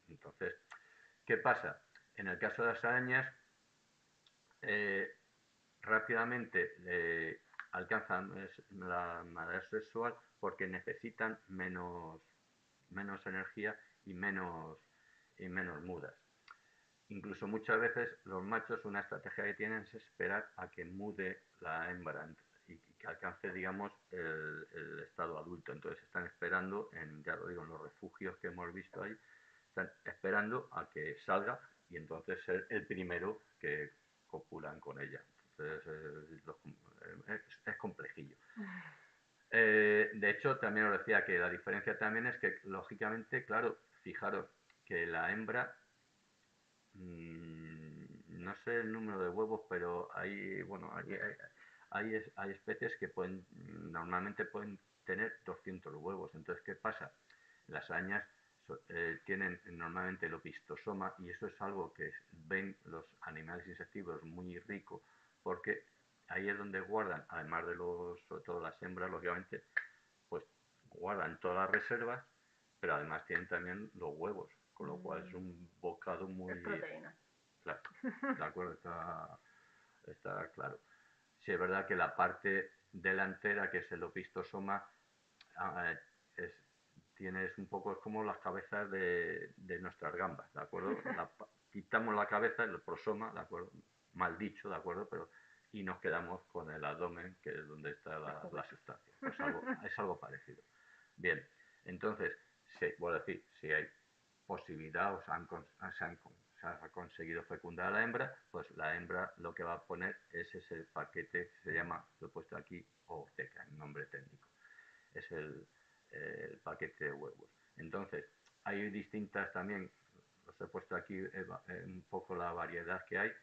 Entonces, ¿qué pasa? En el caso de las arañas, eh, rápidamente alcanzan la madurez sexual porque necesitan menos energía y menos mudas. Incluso muchas veces los machos, una estrategia que tienen es esperar a que mude la hembra y que alcance, digamos, el estado adulto. Entonces están esperando, ya lo digo, en los refugios que hemos visto ahí, están esperando a que salga y entonces ser el primero que copulan con ella. Entonces es complejillo. De hecho, también os decía que la diferencia también es que, lógicamente, claro, fijaros que la hembra, no sé el número de huevos, pero hay, bueno, hay especies que normalmente pueden tener 200 huevos. Entonces, ¿qué pasa? Las arañas tienen normalmente el opistosoma y eso es algo que ven los animales insectívoros muy rico porque ahí es donde guardan, además de sobre todo las hembras, lógicamente, pues guardan todas las reservas, pero además tienen también los huevos, con lo cual es un bocado muy... Es proteína. Claro, de acuerdo, está claro. Sí, es verdad que la parte delantera, que es el opistosoma, ah, es, tienes un poco, es como las cabezas de nuestras gambas, ¿de acuerdo? Quitamos la cabeza, el prosoma, ¿de acuerdo? Mal dicho, ¿de acuerdo? Pero, y nos quedamos con el abdomen, que es donde está la sustancia. Pues es algo parecido. Bien, entonces, sí, voy a decir, si hay posibilidad o se ha conseguido fecundar a la hembra, pues la hembra lo que va a poner es ese paquete que se llama, lo he puesto aquí, ooteca, en nombre técnico. Es el paquete de huevos. Entonces, hay distintas también, os he puesto aquí un poco la variedad que hay.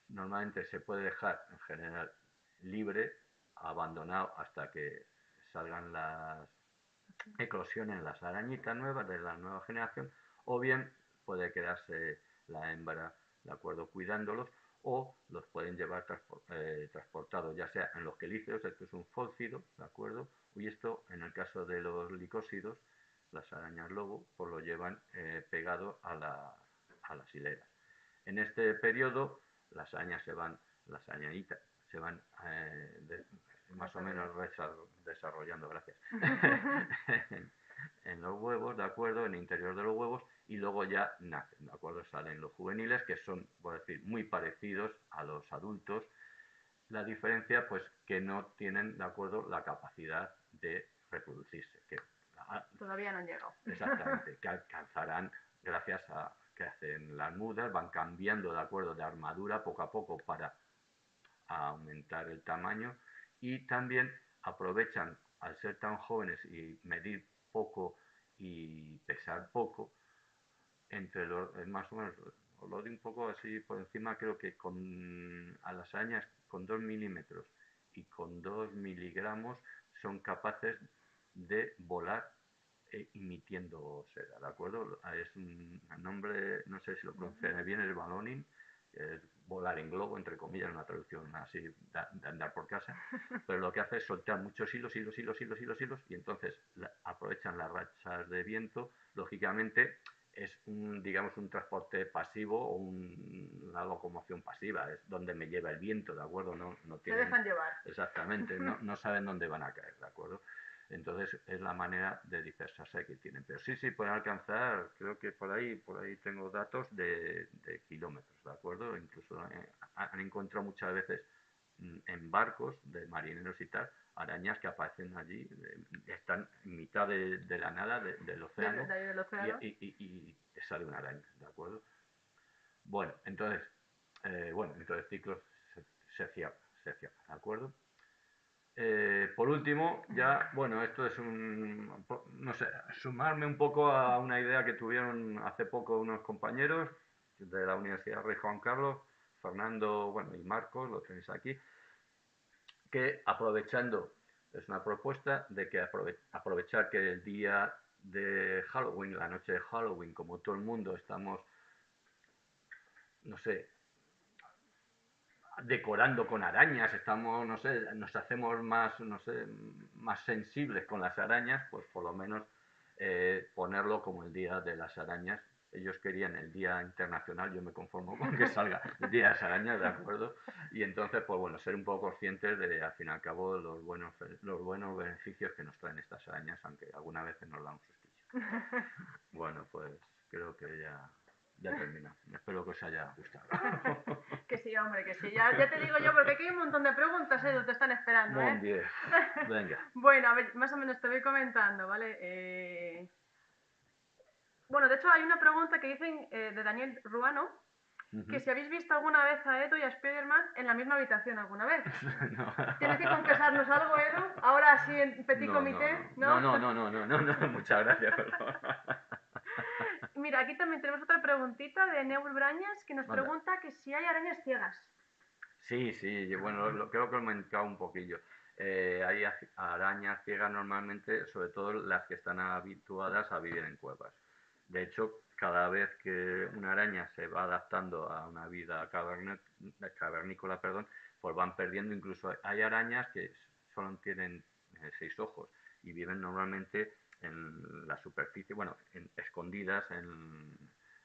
Normalmente se puede dejar en general libre, abandonado hasta que salgan las eclosionen las arañitas nuevas de la nueva generación, o bien puede quedarse la hembra, de acuerdo, cuidándolos, o los pueden llevar transportados, ya sea en los quelíceros, esto es un fólcido, ¿de acuerdo? Y esto, en el caso de los licósidos, las arañas lobo, pues lo llevan pegado a las hileras. En este periodo, las arañas las arañitas se van más o menos desarrollando, gracias, en los huevos, ¿de acuerdo? En el interior de los huevos, y luego ya nacen, ¿de acuerdo? Salen los juveniles, que son, por decir, muy parecidos a los adultos. La diferencia, pues, que no tienen, ¿de acuerdo?, la capacidad de reproducirse. Que, todavía no han llegado. Exactamente, que alcanzarán gracias a que hacen las mudas, van cambiando, ¿de acuerdo?, de armadura poco a poco para aumentar el tamaño, y también aprovechan, al ser tan jóvenes y medir poco y pesar poco, entre los, más o menos, os lo doy un poco así por encima, creo que a las arañas con 2 milímetros y con 2 miligramos son capaces de volar emitiendo seda, ¿de acuerdo? Es un nombre, no sé si lo pronunciaré bien, es ballooning, es volar en globo, entre comillas, una traducción así de andar por casa, pero lo que hace es soltar muchos hilos, y entonces aprovechan las rachas de viento, lógicamente es digamos, un transporte pasivo o una locomoción pasiva, es donde me lleva el viento, ¿de acuerdo? No tienen, se dejan llevar. Exactamente, no saben dónde van a caer, ¿de acuerdo? Entonces es la manera de dispersarse que tienen. Pero sí, pueden alcanzar, creo que por ahí tengo datos de kilómetros, ¿de acuerdo? Incluso han encontrado muchas veces en barcos de marineros y tal, arañas que aparecen allí, están en mitad de la nada, del océano, del océano. Y sale una araña, ¿de acuerdo? Bueno, entonces ciclos se cierra, ¿de acuerdo? Por último, ya, bueno, esto es no sé, sumarme un poco a una idea que tuvieron hace poco unos compañeros de la Universidad Rey Juan Carlos, Fernando, bueno, y Marcos, lo tenéis aquí, que aprovechando, es una propuesta de que aprovechar que el día de Halloween, la noche de Halloween, como todo el mundo estamos, no sé, decorando con arañas, estamos, no sé, nos hacemos más, no sé, más sensibles con las arañas, pues por lo menos ponerlo como el Día de las Arañas. Ellos querían el Día Internacional, yo me conformo con que salga el Día de las Arañas, ¿de acuerdo? Y entonces, pues bueno, ser un poco conscientes de, al fin y al cabo, los buenos beneficios que nos traen estas arañas, aunque algunas veces nos dan un sustillo. Bueno, pues creo que ya termina. Espero que os haya gustado. Que sí, hombre, que sí. Ya te digo yo, porque aquí hay un montón de preguntas, te están esperando, Mon Dieu. Venga. Bueno, a ver, más o menos te voy comentando, ¿vale? Bueno, de hecho hay una pregunta que dicen de Daniel Ruano, que si habéis visto alguna vez a Edo y a Spider-Man en la misma habitación alguna vez. No. ¿Tienes que confesarnos algo, Edo? Ahora sí, en petit comité, ¿no? No, muchas gracias. Mira, aquí también tenemos otra preguntita de Neur Brañas, que nos pregunta que si hay arañas ciegas. Sí, bueno, creo que lo he comentado un poquillo. Hay arañas ciegas normalmente, sobre todo las que están habituadas a vivir en cuevas. De hecho, cada vez que una araña se va adaptando a una vida cavernícola, pues van perdiendo. Incluso hay arañas que solo tienen 6 ojos y viven normalmente en la superficie, bueno, escondidas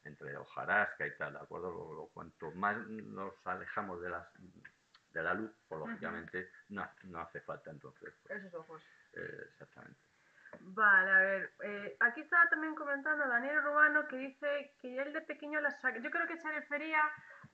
entre hojarasca y tal, ¿de acuerdo? Cuanto más nos alejamos de la luz, pues lógicamente no hace falta entonces. Pues, esos ojos. Exactamente. Vale, a ver, aquí estaba también comentando Daniel Rubano que dice que él de pequeño las saca. Yo creo que se refería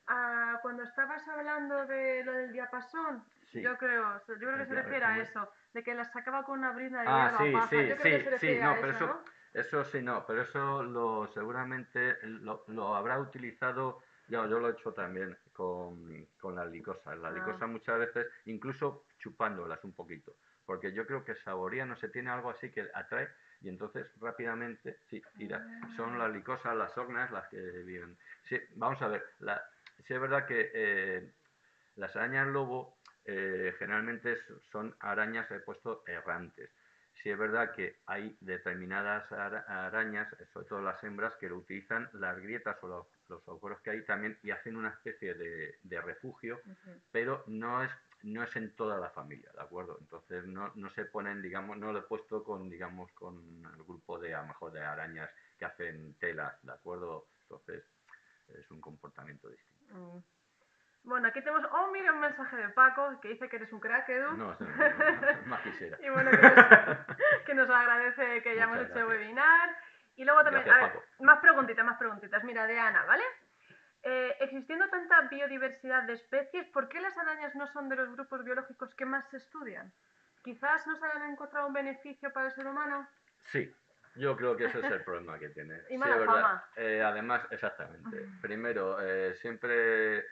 a cuando estabas hablando de lo del diapasón. Sí. Yo creo que se refiere a eso, de que las sacaba con una brizna de hierba o paja. Yo creo que se refiere a eso, ¿no? Eso sí, no, pero eso seguramente lo habrá utilizado, yo lo he hecho también con las licosas. Las licosas muchas veces, incluso chupándolas un poquito, porque yo creo que saborean, no sé, tiene algo así que atrae, y entonces rápidamente, sí, mira, son las licosas, las ognas las que viven. Sí, vamos a ver, sí es verdad que las arañas lobo generalmente son arañas, he puesto, errantes. sí es verdad que hay determinadas arañas, sobre todo las hembras, que lo utilizan las grietas o los agujeros que hay también y hacen una especie de refugio, pero no es en toda la familia, ¿de acuerdo? Entonces no se ponen, digamos, no lo he puesto con, digamos, con el grupo de, a lo mejor, de arañas que hacen telas, ¿de acuerdo? Entonces es un comportamiento distinto. Bueno, aquí tenemos... Oh, mira, un mensaje de Paco que dice que eres un crack, Edu. No, más quisiera. Y bueno, que nos agradece que hayamos Muchas hecho el gracias. webinar. Y luego también, Gracias, a ver, Paco. más preguntitas. Mira, de Ana, ¿vale? Existiendo tanta biodiversidad de especies, ¿por qué las arañas no son de los grupos biológicos que más se estudian? ¿Quizás no se hayan encontrado un beneficio para el ser humano? Sí, yo creo que ese es el problema que tiene. Y Sí, mala es verdad. fama. Además, exactamente. Primero, siempre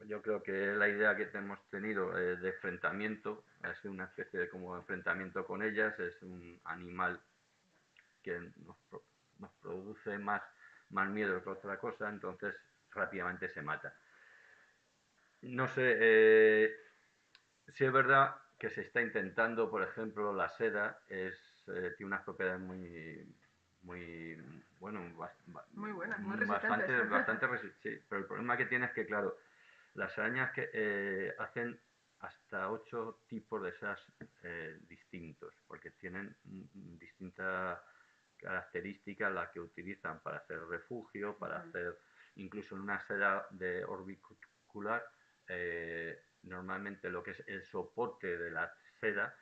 yo creo que la idea que hemos tenido de enfrentamiento, ha sido una especie de como enfrentamiento con ellas, es un animal que nos produce más miedo que otra cosa, entonces rápidamente se mata. No sé, sí es verdad que se está intentando, por ejemplo, la seda tiene unas propiedades muy, bueno, Muy buenas, muy resistentes. bastante resistentes. Sí, pero el problema que tiene es que, claro, las arañas que hacen hasta 8 tipos de sedas distintos, porque tienen distintas características las que utilizan para hacer refugio, para hacer incluso en una seda de orbicular, normalmente lo que es el soporte de la seda,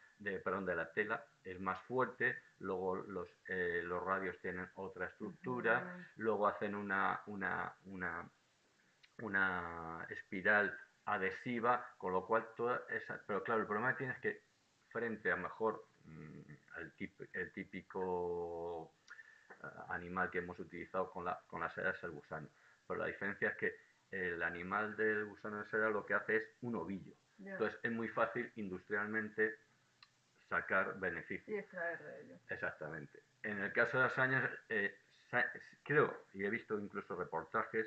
perdón, de la tela es más fuerte, luego los radios tienen otra estructura, luego hacen una espiral adhesiva, con lo cual toda esa... Pero claro, el problema que tienes es que frente a mejor el típico animal que hemos utilizado con la seda es el gusano. Pero la diferencia es que el animal del gusano de seda lo que hace es un ovillo. Yeah. Entonces es muy fácil industrialmente sacar beneficios. Y extraer de ello. Exactamente. En el caso de las arañas, creo, y he visto incluso reportajes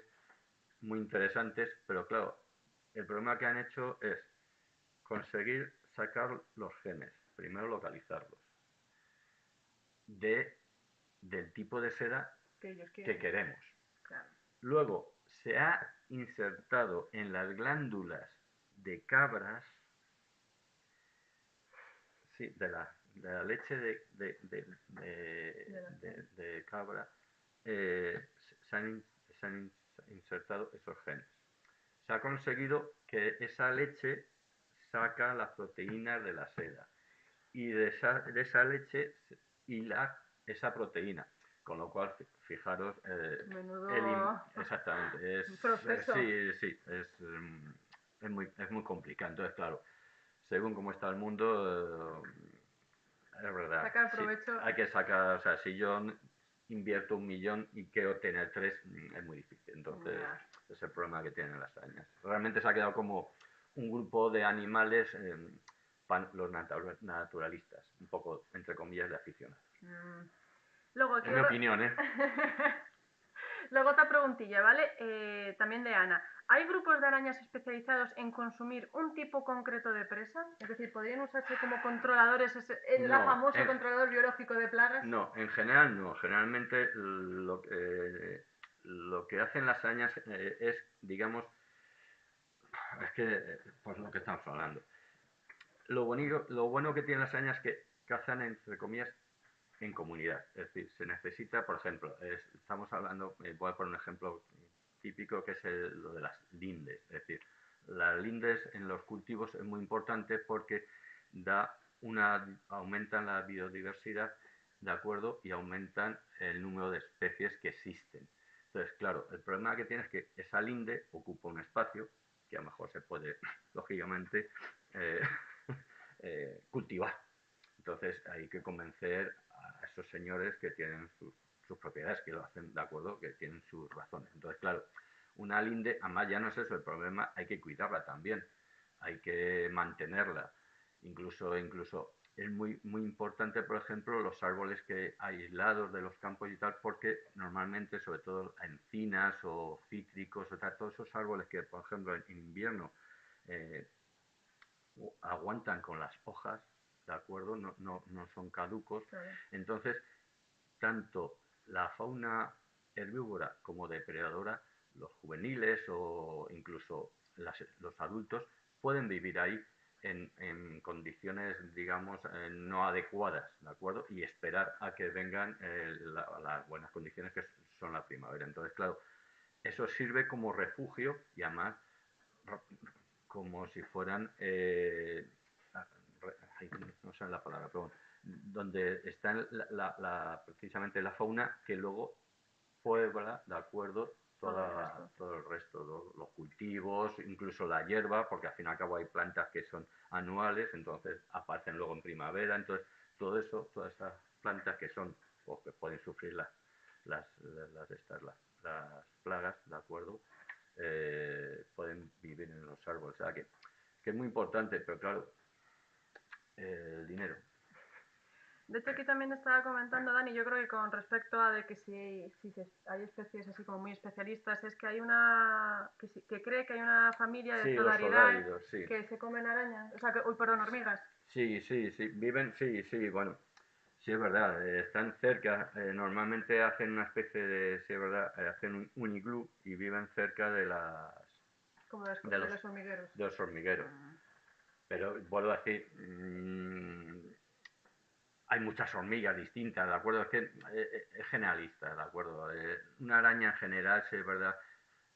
muy interesantes, pero claro, el problema que han hecho es conseguir sacar los genes, primero localizarlos, del tipo de seda que queremos. Claro. Luego, se ha insertado en las glándulas de cabras, sí, de la leche de cabra, se han insertado esos genes. Se ha conseguido que esa leche saca las proteínas de la seda y de esa leche hila esa proteína, con lo cual fijaros exactamente proceso. Sí, es muy complicado. Entonces, claro, según cómo está el mundo, es verdad, sacar provecho. Sí, hay que sacar, o sea, si yo invierto 1 millón y quiero tener 3, es muy difícil. Entonces, es el problema que tienen las arañas. Realmente se ha quedado como un grupo de animales, los naturalistas, un poco, entre comillas, de aficionados. Luego, en mi opinión, ¿eh? Luego otra preguntilla, ¿vale? También de Ana. ¿Hay grupos de arañas especializados en consumir un tipo concreto de presa? Es decir, ¿podrían usarse como controladores, el famoso controlador biológico de plagas? No, en general no. Generalmente lo que hacen las arañas es, digamos, es que, pues lo que estamos hablando. Lo bueno que tienen las arañas es que cazan, entre comillas, en comunidad. Es decir, se necesita, por ejemplo, estamos hablando, voy a poner un ejemplo típico que es lo de las lindes. Es decir, las lindes en los cultivos es muy importante porque aumentan la biodiversidad, ¿de acuerdo? Y aumentan el número de especies que existen. Entonces, claro, el problema que tiene es que esa linde ocupa un espacio que a lo mejor se puede, lógicamente, cultivar. Entonces hay que convencer a esos señores que tienen sus propiedades, que lo hacen de acuerdo, que tienen sus razones. Entonces, claro, una linde, además ya no es eso el problema, hay que cuidarla también, hay que mantenerla. Incluso es muy importante, por ejemplo, los árboles que aislados de los campos y tal, porque normalmente, sobre todo encinas o cítricos, o tal, todos esos árboles que, por ejemplo, en invierno aguantan con las hojas, ¿de acuerdo? No son caducos. Claro. Entonces, tanto la fauna herbívora como depredadora, los juveniles o incluso los adultos, pueden vivir ahí en condiciones, digamos, no adecuadas, ¿de acuerdo? Y esperar a que vengan las buenas condiciones que son la primavera. Entonces, claro, eso sirve como refugio y además como si fueran, no sé la palabra, pero donde está precisamente la fauna que luego puebla, ¿de acuerdo? Todo el resto, los cultivos, incluso la hierba, porque al fin y al cabo hay plantas que son anuales, entonces aparecen luego en primavera, entonces todo eso, todas estas plantas que son, o que pueden sufrir las plagas, ¿de acuerdo? Pueden vivir en los árboles, o sea que es muy importante, pero claro, el dinero. De hecho, aquí también estaba comentando Dani, yo creo que con respecto a de que si hay especies así como muy especialistas, es que hay una que cree que hay una familia de Sí, los Celaridae sodálidos, sí. que se comen arañas, o sea, perdón, hormigas. Sí, viven, sí, bueno, sí es verdad, están cerca, normalmente hacen una especie de, sí es verdad, hacen un iglú y viven cerca de Como de de los hormigueros. de los hormigueros. Pero vuelvo a decir, hay muchas hormigas distintas, ¿de acuerdo? Es que es generalista, ¿de acuerdo? Una araña en general, sí es verdad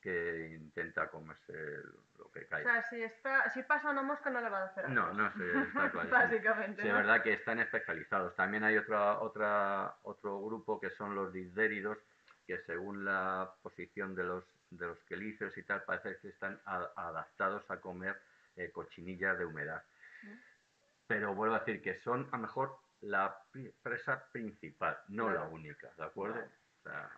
que intenta comerse lo que O caiga. sea, si pasa una mosca no le va a hacer algo. No sé, está claro. Básicamente, Sí, es ¿no? verdad que están especializados. También hay otro grupo que son los dipdéridos, que según la posición de los quelíceos y tal, parece que están adaptados a comer cochinillas de humedad. Pero vuelvo a decir que son a lo mejor la presa principal, no Claro. la única, ¿de acuerdo? Vale. O sea,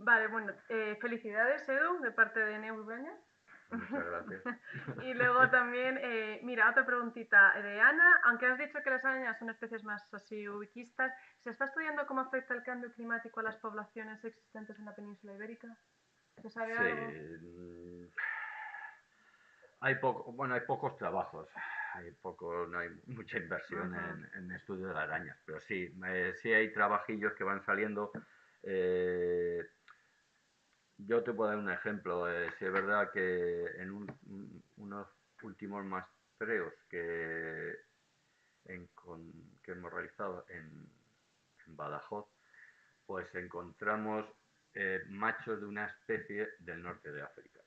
Vale, bueno, felicidades Edu, de parte de Neubraña. muchas gracias. Y luego también, mira, otra preguntita de Ana. Aunque has dicho que las arañas son especies más así ubiquistas, ¿se está estudiando cómo afecta el cambio climático a las poblaciones existentes en la península ibérica? ¿Se sabe algo? Sí, hay pocos trabajos, no hay mucha inversión en estudio de las arañas, pero sí, sí hay trabajillos que van saliendo. eh, yo te puedo dar un ejemplo, si es verdad que en unos últimos muestreos que hemos realizado en Badajoz, pues encontramos machos de una especie del norte de África.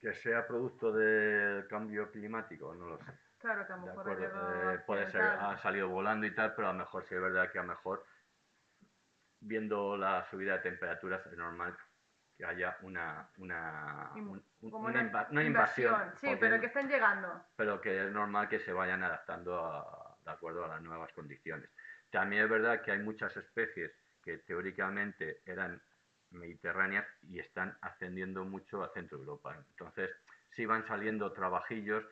Que sea producto del cambio climático, no lo sé. Claro que a lo De mejor ha acuerdo, llegado puede ser, accidental. ha salido volando y tal, pero a lo mejor sí es verdad que a lo mejor, viendo la subida de temperaturas, es normal que haya Como una una invasión, invasión, sí, pero que estén llegando. pero que es normal que se vayan adaptando de acuerdo a las nuevas condiciones. También es verdad que hay muchas especies que teóricamente eran mediterráneas y están ascendiendo mucho a Centro Europa. Entonces, sí van saliendo trabajillos,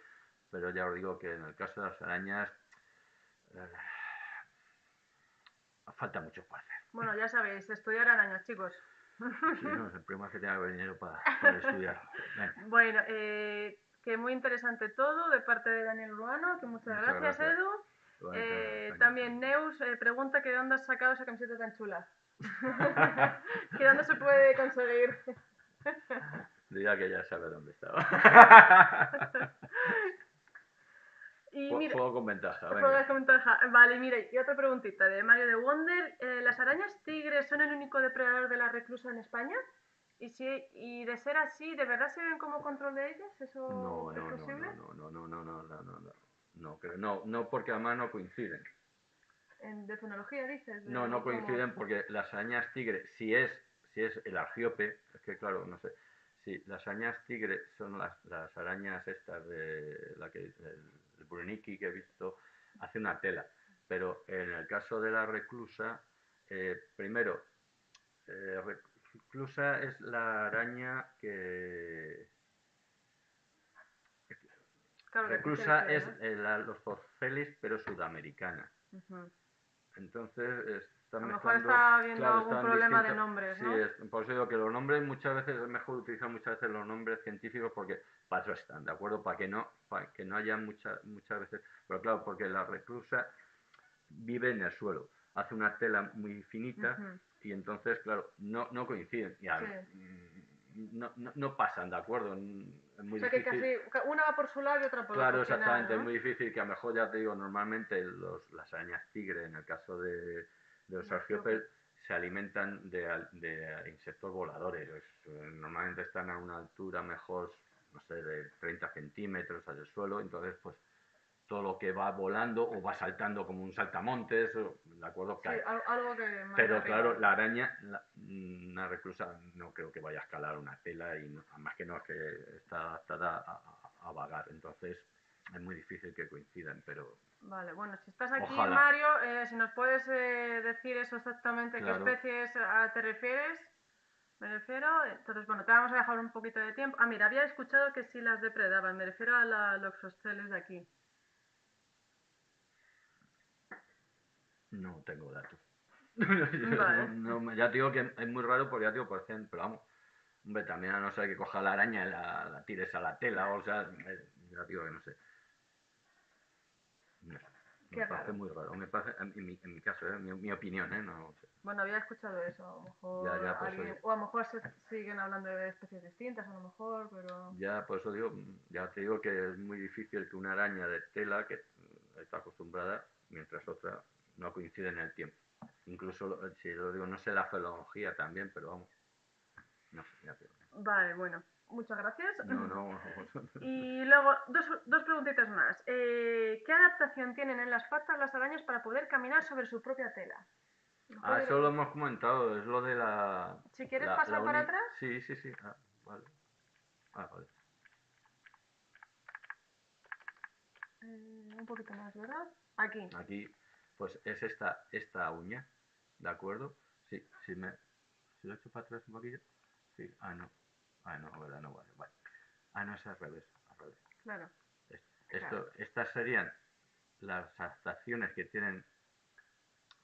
pero ya os digo que en el caso de las arañas eh, falta mucho por hacer. Bueno, ya sabéis, estudiar arañas, chicos. Sí, no, el problema es que tenga dinero para estudiar. Venga. Bueno, que muy interesante todo de parte de Daniel Ruano, que muchas gracias, Edu. También Neus pregunta que de dónde has sacado esa camiseta tan chula. Que dónde se puede conseguir. Diría que ya sabe dónde estaba. Y mira, Juego con ventaja, juegas venga. con ventaja. Vale, mira, y otra preguntita de Mario de Wonder. ¿Las arañas tigres son el único depredador de la reclusa en España? Y de ser así, ¿de verdad se ven como control de ellas? ¿Eso es posible? No, porque además no coinciden. De fonología dices, No o como... coinciden porque las arañas tigre, si es el argiope, es que claro, no sé, si las arañas tigre son las arañas estas de el Bruniki que he visto, hace una tela, pero en el caso de la reclusa, primero, reclusa es la araña que... Claro, que Reclusa difiere, es ¿no? los Zoophalis, pero sudamericana. Entonces A lo mejor mezclando, está habiendo claro, algún están problema de distintos. nombres, Sí, ¿no? por eso digo que los nombres muchas veces es mejor utilizar muchas veces los nombres científicos porque para eso están, ¿de acuerdo? Para que no haya muchas veces. Pero claro, porque la reclusa vive en el suelo, hace una tela muy finita y entonces, claro, no coinciden. Ya, Sí. no pasan, ¿de acuerdo? Es muy O sea que difícil. casi una va por su lado y otra por Claro, otro final, exactamente, es ¿no? muy difícil que a lo mejor, ya te digo, normalmente las arañas tigre, en el caso de los argiopel, se alimentan de insectos voladores. Normalmente están a una altura mejor, no sé, de 30 centímetros del suelo, entonces pues todo lo que va volando o va saltando como un saltamontes, ¿de acuerdo? Sí, Cae. algo que más Pero arriba. claro, la araña, una reclusa, no creo que vaya a escalar una tela y además que no, es que está adaptada a vagar. Entonces es muy difícil que coincidan, pero Vale, bueno, si estás aquí, ojalá. Mario, si nos puedes decir eso exactamente, Claro. qué especies te refieres, me refiero. Entonces, bueno, te vamos a dejar un poquito de tiempo. Ah, mira, había escuchado que sí las depredaban, me refiero a la Loxosteles de aquí. No tengo datos. Vale. Ya te digo que es muy raro porque ya te digo, por ejemplo, vamos, hombre, también a no ser que coja la araña y la tires a la tela, o sea, ya te digo que no sé. No sé. Qué Me parece raro. muy raro. Me parece, en mi caso, mi opinión, no sé. Bueno, había escuchado eso, a lo mejor Ya, por eso alguien, digo. o a lo mejor se siguen hablando de especies distintas, a lo mejor, pero... Ya, por eso digo, ya te digo que es muy difícil que una araña de tela que está acostumbrada, mientras otra no coincide en el tiempo. Incluso, si lo digo, no sé la fenología también, pero vamos, no sé, ya te digo. Vale, bueno, muchas gracias. No. Y luego, dos preguntitas más. ¿Qué adaptación tienen en las patas las arañas para poder caminar sobre su propia tela? Eso lo hemos comentado, es lo de la... Si quieres la pasar para atrás. Sí. Vale. Vale. Un poquito más, ¿verdad? Aquí. Aquí, pues es esta uña, ¿de acuerdo? Sí, si lo echo para atrás un poquillo. Sí, no. No, ¿verdad? No vale. No, es al revés, Claro. Estas serían las adaptaciones que tienen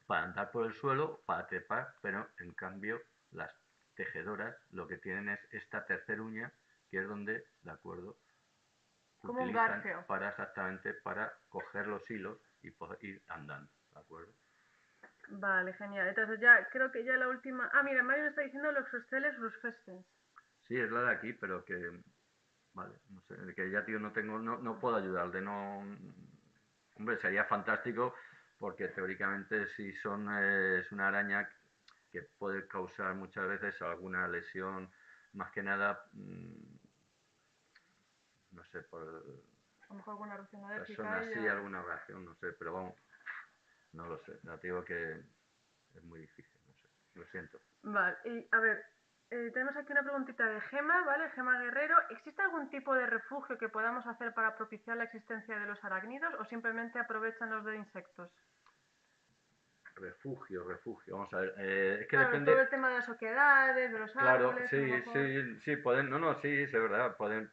para andar por el suelo, para trepar, pero en cambio las tejedoras lo que tienen es esta tercera uña, que es donde, ¿de acuerdo? Como un Utilizan garfio. exactamente para coger los hilos y poder ir andando, ¿de acuerdo? Vale, genial. Entonces ya, creo que ya la última... Ah, mira, Mario me está diciendo Loxosteles rusfestens. Sí, es la de aquí, pero que, vale, no sé, que ya, tío, no puedo ayudarle, no, hombre, sería fantástico porque teóricamente si es una araña que puede causar muchas veces alguna lesión, más que nada, no sé, por A lo mejor alguna reacción alérgica a personas sí, ella. alguna reacción, no sé, pero vamos, no lo sé, ya te digo que es muy difícil, no sé, lo siento. Vale, y a ver, tenemos aquí una preguntita de Gema, ¿vale? Gema Guerrero. ¿Existe algún tipo de refugio que podamos hacer para propiciar la existencia de los arácnidos o simplemente aprovechan los de insectos? Refugio, vamos a ver, es que Claro, todo depende. el tema de las oquedades, de los Claro, árboles, a lo sí, mejor. pueden, no, sí, es verdad, pueden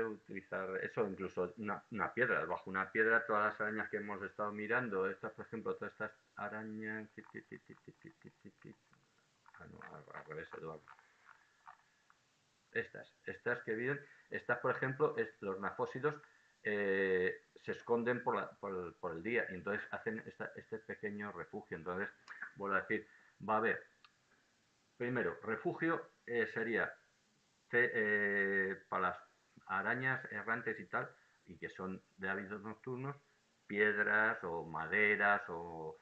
utilizar eso, incluso una piedra, bajo una piedra, todas las arañas que hemos estado mirando, estas, por ejemplo, todas estas arañas, no, al revés, Eduardo, estas que viven, estas, por ejemplo, los nafósidos se esconden por el día y entonces hacen este pequeño refugio, entonces, vuelvo a decir, va a haber, primero, refugio sería para las arañas errantes y tal, y que son de hábitos nocturnos, piedras o maderas o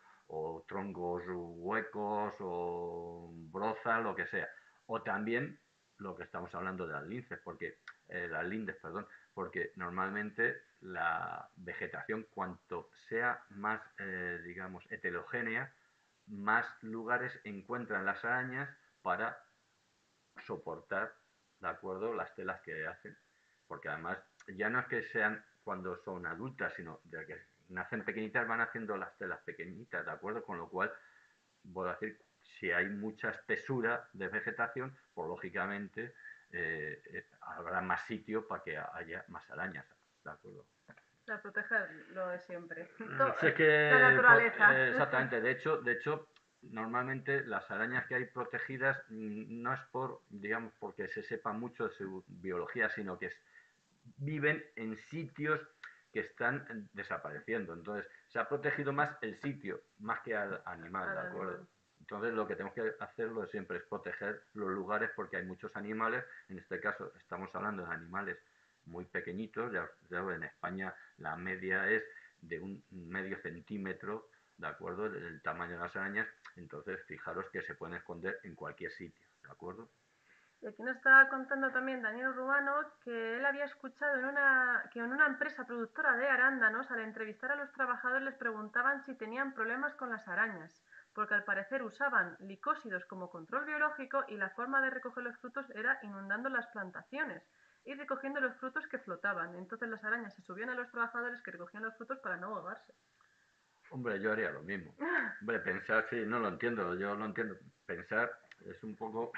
troncos huecos o broza, lo que sea. O también lo que estamos hablando de las lindes, perdón, porque normalmente la vegetación, cuanto sea más, digamos, heterogénea, más lugares encuentran las arañas para soportar, ¿de acuerdo?, las telas que hacen. Porque además ya no es que sean cuando son adultas, sino de que nacen pequeñitas van haciendo las telas pequeñitas, ¿de acuerdo? Con lo cual, voy a decir, si hay mucha espesura de vegetación, pues lógicamente habrá más sitio para que haya más arañas, ¿de acuerdo? La proteger lo de siempre. Sé La que, naturaleza. exactamente, de hecho, normalmente las arañas que hay protegidas no es por, digamos, porque se sepa mucho de su biología, sino que viven en sitios que están desapareciendo. Entonces, se ha protegido más el sitio, más que al animal, ¿de acuerdo? Entonces, lo que tenemos que hacerlo siempre es proteger los lugares porque hay muchos animales. En este caso, estamos hablando de animales muy pequeñitos. Ya en España la media es de un medio centímetro, ¿de acuerdo? El tamaño de las arañas. Entonces, fijaros que se pueden esconder en cualquier sitio, ¿de acuerdo? Y aquí nos estaba contando también Daniel Rubano que él había escuchado que en una empresa productora de arándanos, al entrevistar a los trabajadores les preguntaban si tenían problemas con las arañas, porque al parecer usaban licósidos como control biológico y la forma de recoger los frutos era inundando las plantaciones y recogiendo los frutos que flotaban. Entonces las arañas se subían a los trabajadores que recogían los frutos para no ahogarse. Hombre, yo haría lo mismo. Hombre, pensar, sí, no lo entiendo, yo lo entiendo. Pensar es un poco...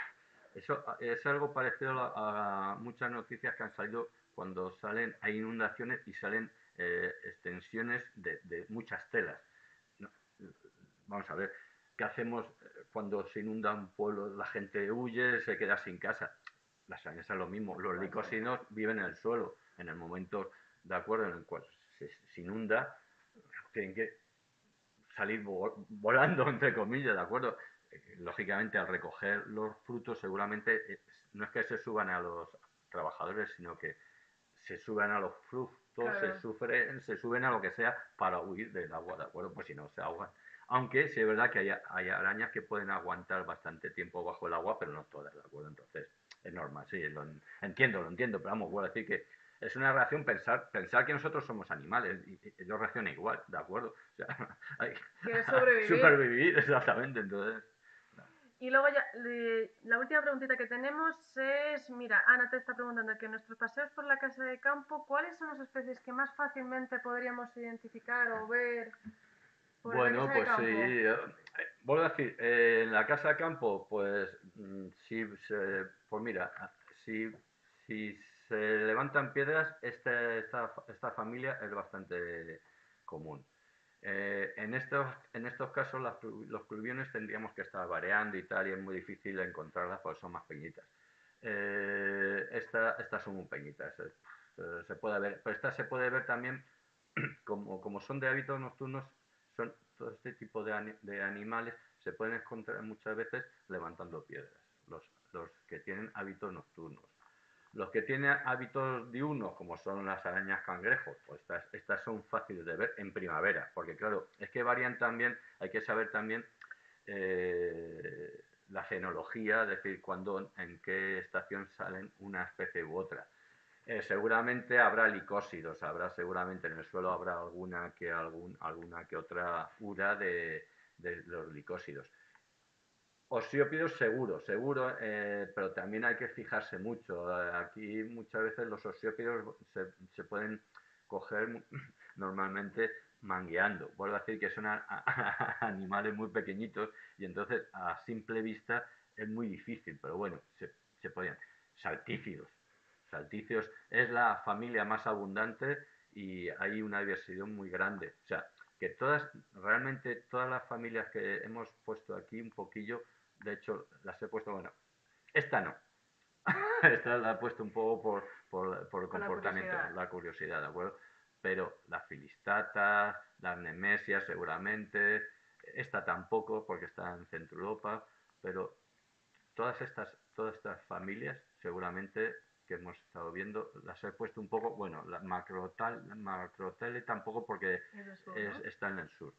Eso es algo parecido a muchas noticias que han salido cuando salen, hay inundaciones y salen extensiones de muchas telas. No, vamos a ver, ¿qué hacemos cuando se inunda un pueblo? La gente huye, se queda sin casa. Las arañas es lo mismo. Los licosinos viven en el suelo. En el momento, de acuerdo, en el cual se inunda, tienen que salir volando, entre comillas, ¿de acuerdo? Lógicamente, al recoger los frutos, seguramente no es que se suban a los trabajadores, sino que se suban a los frutos, Claro. se suben a lo que sea para huir del agua, ¿de acuerdo? Pues si no, se ahogan. Aunque sí es verdad que hay arañas que pueden aguantar bastante tiempo bajo el agua, pero no todas, ¿de acuerdo? Entonces, es normal, sí, lo entiendo, pero vamos, voy a decir que es una reacción pensar que nosotros somos animales y ellos reaccionan igual, ¿de acuerdo? O sea, hay Que sobrevivir. supervivir, exactamente, entonces... Y luego ya, la última preguntita que tenemos es, mira, Ana te está preguntando que en nuestros paseos por la casa de campo, ¿cuáles son las especies que más fácilmente podríamos identificar o ver por la Bueno, casa de pues sí. campo? Vuelvo a decir, en la casa de campo, pues sí, pues mira, si se levantan piedras, esta familia es bastante común. En estos casos, los pluviones tendríamos que estar variando y tal, y es muy difícil encontrarlas porque son más pequeñitas. Estas son muy pequeñitas, se puede ver, pero esta se puede ver también, como son de hábitos nocturnos, son todo este tipo de animales se pueden encontrar muchas veces levantando piedras, los, los que tienen hábitos nocturnos. Los que tienen hábitos diurnos, como son las arañas cangrejos, pues estas son fáciles de ver en primavera, porque claro, es que varían también, hay que saber también la genealogía, es decir, cuándo, en qué estación salen una especie u otra. Seguramente habrá licósidos, habrá seguramente en el suelo habrá alguna que otra ura de los licósidos. Osiópidos seguro, pero también hay que fijarse mucho. Aquí muchas veces los osiópidos se pueden coger normalmente mangueando. Vuelvo a decir que son animales muy pequeñitos y entonces a simple vista es muy difícil, pero bueno, se podían. Saltífidos. Saltífidos es la familia más abundante y hay una diversidad muy grande. O sea, que realmente todas las familias que hemos puesto aquí un poquillo, de hecho las he puesto, bueno, esta no, esta la he puesto un poco por el Con la comportamiento, curiosidad. la curiosidad, ¿de acuerdo? Pero las filistatas, las nemesias seguramente, esta tampoco porque está en Centro Europa, pero todas estas familias seguramente que hemos estado viendo, las he puesto un poco, bueno, la macrotele tampoco porque Sur, ¿no? está en el sur.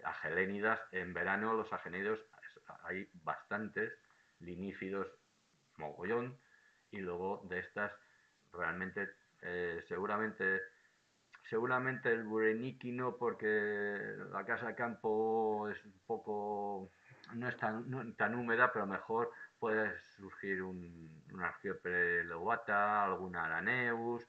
Agelénidas, en verano los agelénidos hay bastantes, linífidos mogollón, y luego de estas realmente seguramente el Bureniki no, porque la casa de campo es un poco, no es tan húmeda, pero mejor puede surgir un Argiope lobata, alguna Araneus,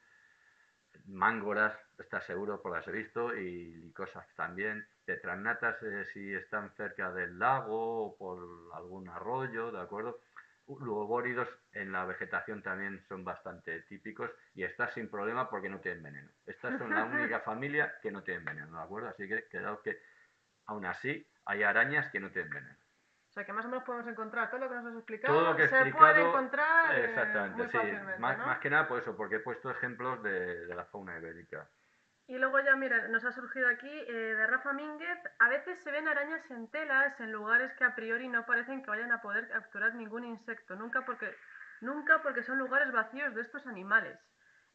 mángoras, está seguro por las he visto, y licosas también. Tetragnatas si están cerca del lago o por algún arroyo, ¿de acuerdo? Lugobóridos en la vegetación también son bastante típicos y estas sin problema porque no tienen veneno. Estas son la única familia que no tienen veneno, ¿de acuerdo? Así que quedaos que aún así hay arañas que no tienen veneno. O sea, que más o menos podemos encontrar todo lo que nos has explicado, Todo lo que he se explicado, puede encontrar exactamente, muy sí. fácilmente, ¿no? Más que nada por eso, porque he puesto ejemplos de la fauna ibérica. Y luego ya, mira, nos ha surgido aquí de Rafa Mínguez, a veces se ven arañas en telas en lugares que a priori no parecen que vayan a poder capturar ningún insecto, nunca porque son lugares vacíos de estos animales.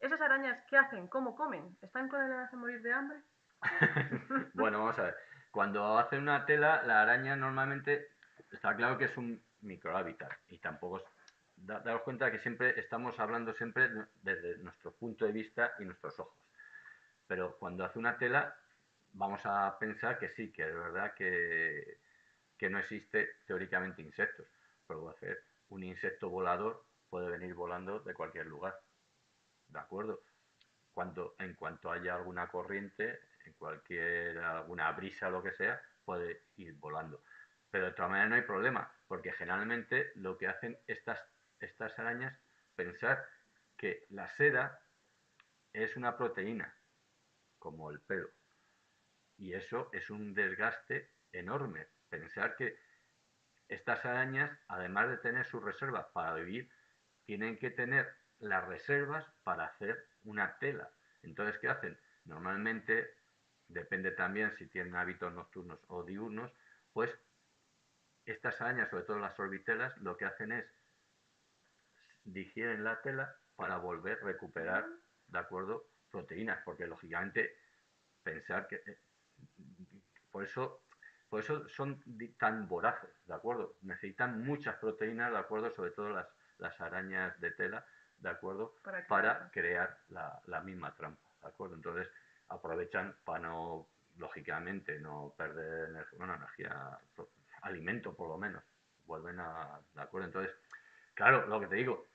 ¿Esas arañas qué hacen? ¿Cómo comen? ¿Están condenadas a morir de hambre? Bueno, vamos a ver. Cuando hacen una tela, la araña normalmente está claro que es un microhábitat y tampoco daros cuenta que siempre estamos hablando siempre desde nuestro punto de vista y nuestros ojos. Pero cuando hace una tela, vamos a pensar que sí, que es verdad que no existe teóricamente insectos. Pero hacer un insecto volador puede venir volando de cualquier lugar. ¿De acuerdo? En cuanto haya alguna corriente, alguna brisa o lo que sea, puede ir volando. Pero de todas maneras no hay problema, porque generalmente lo que hacen estas arañas, pensar que la seda es una proteína, como el pelo. Y eso es un desgaste enorme. Pensar que estas arañas, además de tener sus reservas para vivir, tienen que tener las reservas para hacer una tela. Entonces, ¿qué hacen? Normalmente, depende también si tienen hábitos nocturnos o diurnos, pues estas arañas, sobre todo las orbitelas, lo que hacen es digieren la tela para volver a recuperar, ¿de acuerdo? Proteínas, porque lógicamente pensar que por eso, por eso son tan voraces, ¿de acuerdo? Necesitan muchas proteínas, ¿de acuerdo? Sobre todo las arañas de tela, ¿de acuerdo? Para crear la misma trampa, ¿de acuerdo? Entonces aprovechan para no, lógicamente, no perder energía, alimento por lo menos. Vuelven a, ¿de acuerdo? Entonces, claro, lo que te digo,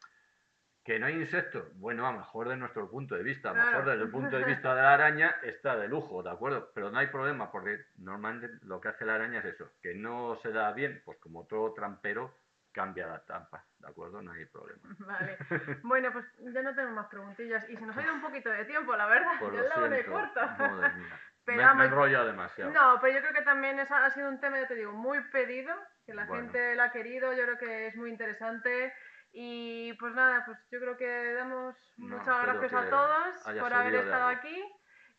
¿que no hay insectos? Bueno, a lo mejor desde nuestro punto de vista, a lo mejor desde el punto de vista de la araña está de lujo, ¿de acuerdo? Pero no hay problema, porque normalmente lo que hace la araña es eso, que no se da bien, pues como todo trampero, cambia la trampa, ¿de acuerdo? No hay problema. Vale. Bueno, pues ya no tenemos más preguntillas y se nos ha ido un poquito de tiempo, la verdad. Pues Ya lo es la hora y siento, cuarto. madre mía. Pero Me enrollo demasiado. No, pero yo creo que también ha sido un tema, ya te digo, muy pedido, que la Bueno. gente lo ha querido, yo creo que es muy interesante. Y pues nada, pues yo creo que damos muchas gracias a todos por haber estado aquí.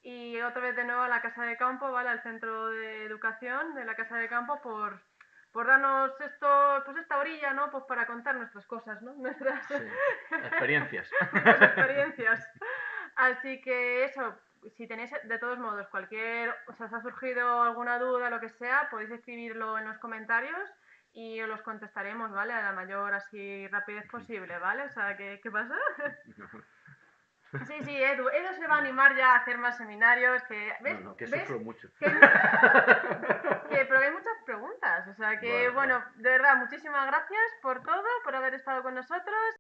Y otra vez de nuevo a la Casa de Campo, ¿vale? Al Centro de Educación de la Casa de Campo por darnos pues esta orilla, ¿no? Pues para contar nuestras cosas, ¿no? Nuestras experiencias. nuestras experiencias. Así que eso, si tenéis de todos modos os ha surgido alguna duda, lo que sea, podéis escribirlo en los comentarios y os los contestaremos, ¿vale? A la mayor así rapidez posible, ¿vale? O sea, ¿qué pasa? Sí, Edu se va a animar ya a hacer más seminarios, ¿ves? Que sufro mucho. Pero hay muchas preguntas, o sea que, bueno, de verdad, muchísimas gracias por todo, por haber estado con nosotros.